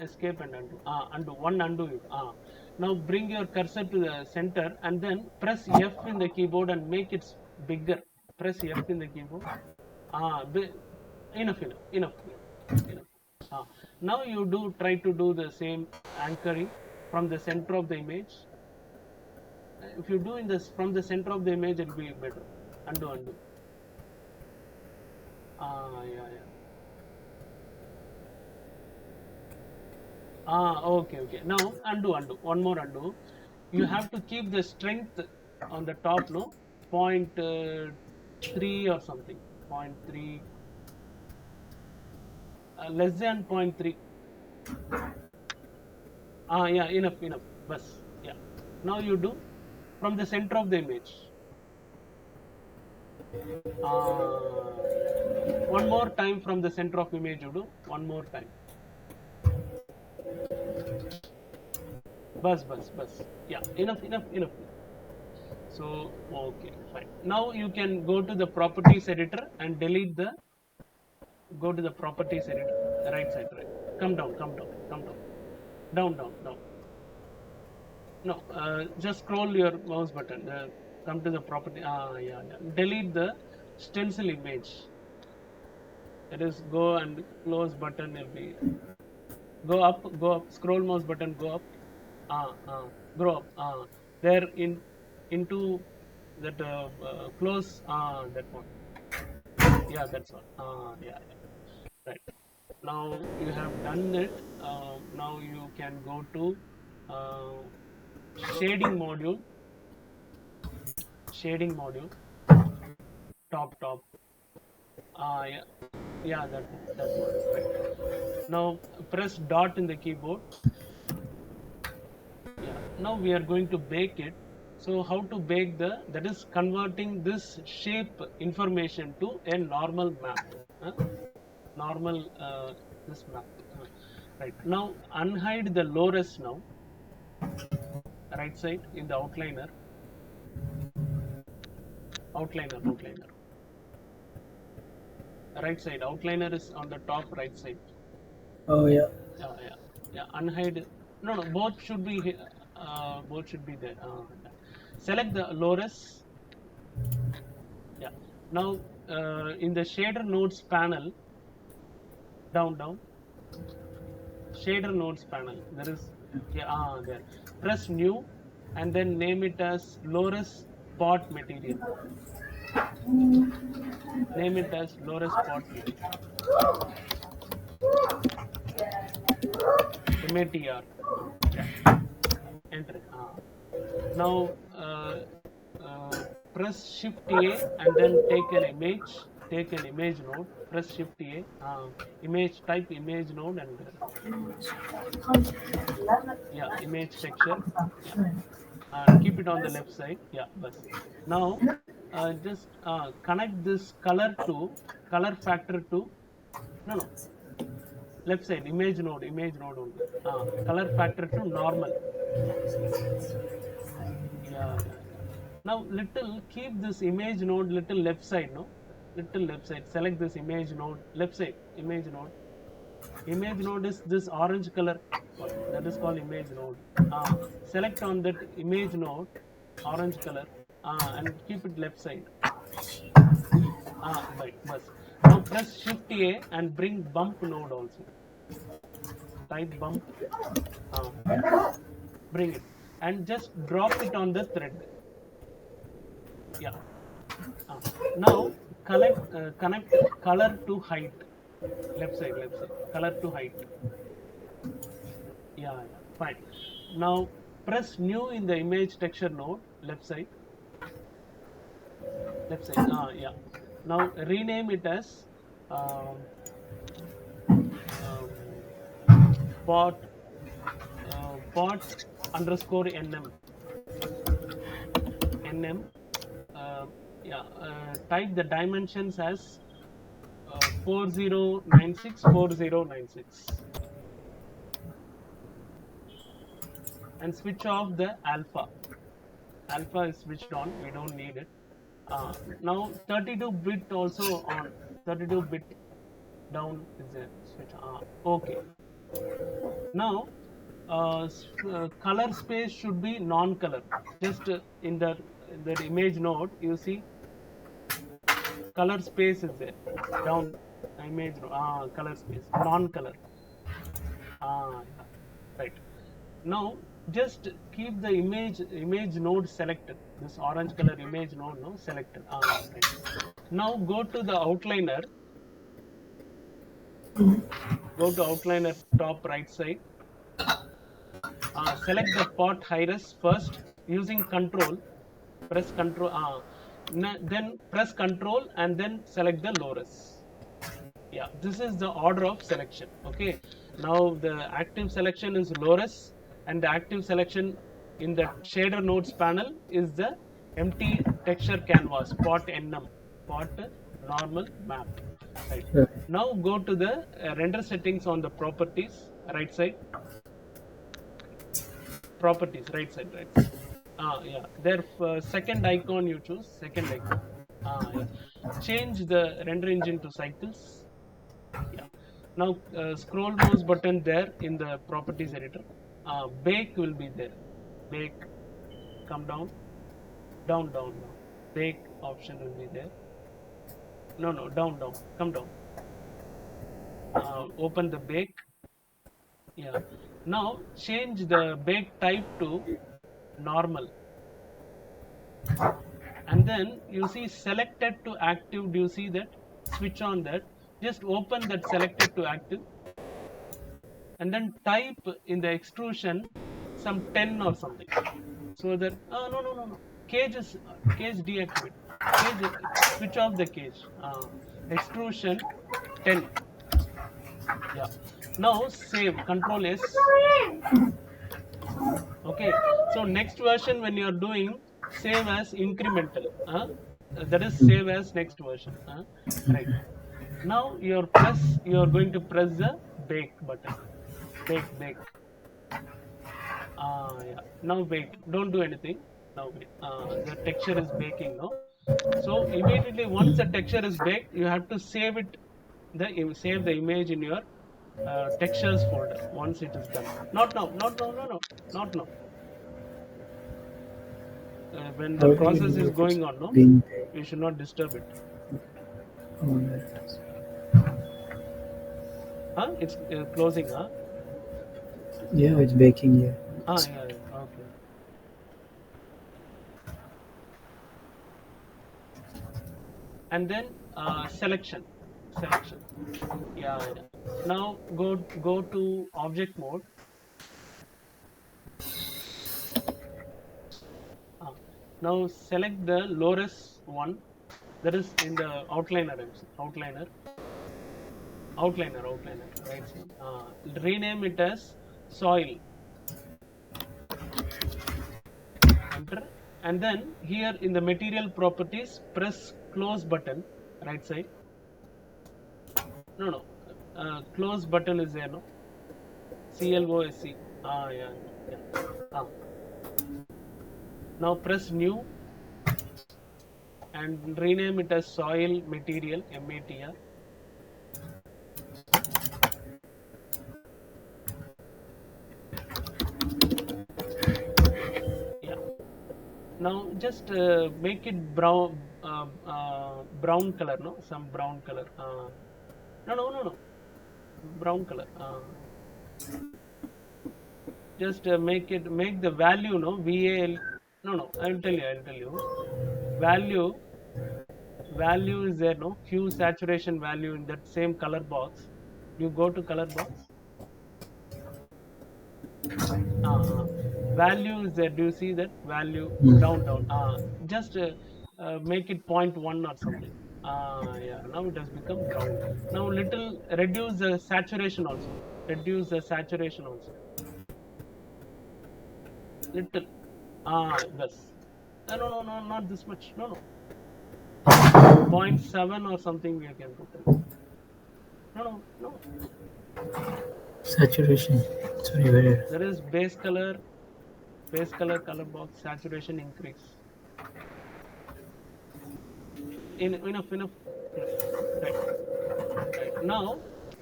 escape and undo. Undo, one undo. Now bring your cursor to the center and then press F in the keyboard and make it bigger. Press F in the keyboard. Ah, enough. Now you try to do the same anchoring from the center of the image. If you do in this from the center of the image, it'll be better. Undo. Yeah. Okay. Now undo. One more undo. You have to keep the strength on the top, no? Point 3 or something. Point 3, less than point 3. Yeah, enough. Bus. Yeah. Now you do from the center of the image. Yeah. One more time from the center of image you do. One more time. Bus. Yeah, enough. So, okay, fine. Now you can go to the properties editor and go to the properties editor, right side, right. Come down. Down. No, just scroll your mouse button. Come to the property. Yeah. Delete the stencil image. That is, go and close button will be. Go up. Scroll mouse button. Go up. Go up. There into that close. That one. Yeah, that's all. Yeah. Right. Now you have done it. Now you can go to uh, shading module. Top. Yeah, yeah, that one. Right. Now press dot in the keyboard. now we are going to bake it. So how to bake that is converting this shape information to a normal map. Normal this map. Right. Now unhide the low res now. Right side in the outliner. Outliner. Right side. Outliner is on the top right side. Oh yeah. Yeah. Unhide. No. Both should be. Both should be there. Yeah. Select the low res. Yeah. Now in the shader nodes panel, down. Shader nodes panel. There is there. Press new, and then name it as low-res pot material. Name it as low-res pot material. MATR. Yeah. Enter it. Now press Shift A and then take an image. Take an image node. Press Shift A. Image type image node and image texture. Yeah. Keep it on the left side. Yeah, bus. Now just connect this color factor to no left side image node only. Color factor to normal. Yeah. Now little keep this image node little left side, no? Little left side. Select this image node left side. Image node. Image node is this orange color. That is called image node. Select on that image node, orange color, and keep it left side. Right, bus. Now press Shift A and bring bump node also. Type bump. Bring it and just drop it on the thread. Yeah. Now connect color to height. Left side. Color to height. Yeah. Fine. Now press new in the image texture node. Left side. Yeah. Now rename it as pot underscore nm. Type the dimensions as 4096 and switch off the alpha. Alpha is switched on, we don't need it. Now 32-bit also on. 32-bit down is there. Switch. Okay. Now color space should be non-color. Just in the image node, you see color space is there. Down image node. Color space non-color. Right. Now just keep the image node selected. This orange color image node now selected. Right. Now go to the outliner. Go to outliner top right side. Select the pot high-res first using control. Press control. Then press control and then select the low-res. Yeah, this is the order of selection. Okay. Now the active selection is low-res, and the active selection in the shader nodes panel is the empty texture canvas pot NM, pot normal map. Right. Now go to the render settings on the properties right side. Properties right side. Yeah. Their second icon you choose. Second icon. Yeah. Change the render engine to cycles. Yeah. Now scroll mouse button there in the properties editor. Bake will be there. Bake. Come down. Down. Bake option will be there. No. Down. Come down. Open the bake. Yeah. Now change the bake type to normal. And then you see selected to active. Do you see that? Switch on that. Just open that selected to active. And then type in the extrusion some 10 or something. So that no. Cage deactivate. Switch off the cage. Extrusion 10. Yeah. Now save. Control S. Okay, so next version when you are doing, save as incremental. That is Mm. save as next version. Right. Now you are going to press the bake button. Bake. Yeah. Now bake. Don't do anything. Now wait. The texture is baking now. So immediately once the texture is baked, you have to save it. Save the image in your textures folder once it is done. Not now. Not now. No. No. Not now. When the How do you process know is if it's going on, no, being baked? you should not disturb it. Oh, there it is. It's closing. Yeah, it's baking. Yeah. Yeah. Okay. And then selection. Yeah. Now go to object mode. Uh, Now select the lowest one, that is in the outliner. Outliner. Right side. Rename it as soil. Enter. And then here in the material properties, press close button. Right side. No. Close button is there. No. CLOSE. Yeah. Ah. Now press new and rename it as soil material. MATR. Yeah. Now just make it brown color. No, some brown color. No. Brown color. Just make the value. No, VAL. No. I'll tell you. Value is there. No, hue saturation value in that same color box. You go to color box. Value is there. Do you see that value Mm. down? Just make it 0.1 or something. Yeah. Now it has become brown. Now little reduce the saturation also. Little. Yes. No, not this much. No. 0.7 or something we can put in. No. Saturation. Sorry, where? There is color box, saturation increase. Enough. Right. Now,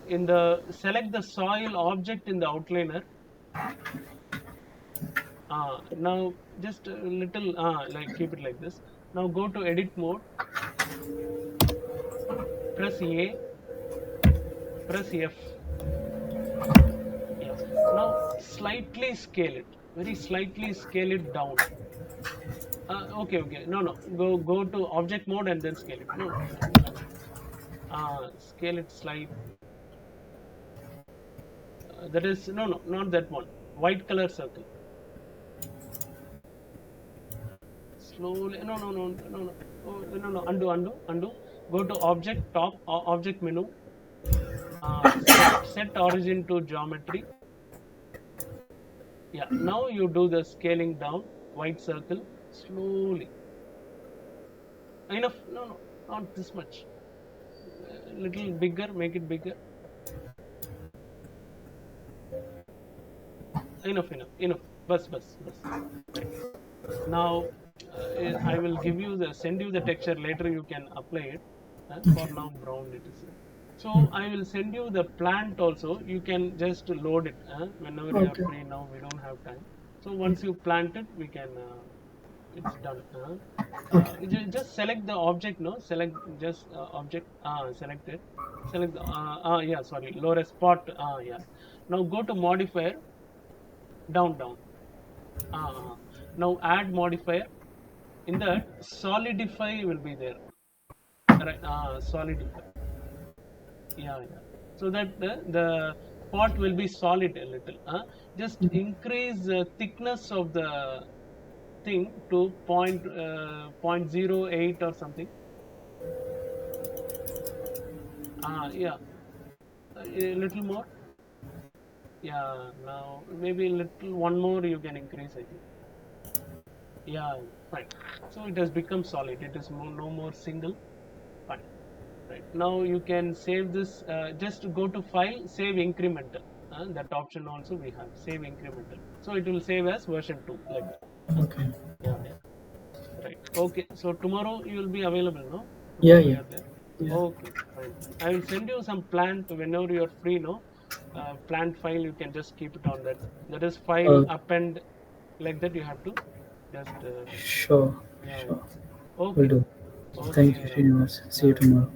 in the select the soil object in the outliner. Now just a little like keep it like this. Now go to edit mode. Press A. Press F. Yeah. Now slightly scale it. Very slightly scale it down. Okay. No. Go to object mode and then scale it. No. Scale it slight. That is no, not that one. White color circle. Slowly. No. No. Undo. Go to object top object menu. Set origin to geometry. Yeah. Now you do the scaling down. White circle slowly. Enough. No. Not this much. Little bigger. Make it bigger. Enough. Bus. Right. Now I will send you the texture later. You can apply it. For Okay. now, brown it is. So I will send you the plant also. You can just load it whenever you are Okay. free. Now we don't have time. So Yeah. once you plant it, we can. It's done. Okay. Just select the object. No, select just object. Select it. Select the. Yeah. Sorry. Lower spot. Yeah. Now go to modifier. Down. Now add modifier. In that solidify will be there. Right. Solidify. Yeah. So that the pot will be solid a little. Just increase the thickness of the thing to 0.08 or something. Yeah, a little more. Yeah, now maybe little one more you can increase, I think. Yeah, fine. So it has become solid. It is no more single. Fine. Right. Now you can save this. Just go to File, Save Incremental. That option also we have, Save Incremental. So it will save as version 2 like that. Okay. Yeah, yeah. Right. Okay. So tomorrow you will be available, no? Yeah, Tomorrow yeah, you are there. yeah. Okay, fine. I will send you some plant whenever you are free, no? Plant file, you can just keep it on that. That is file Uh, append like that. You have to just sure, yeah, sure. yeah. Will Okay, do. Thank okay, you, Rahul. Srinivas. See you Yeah, tomorrow.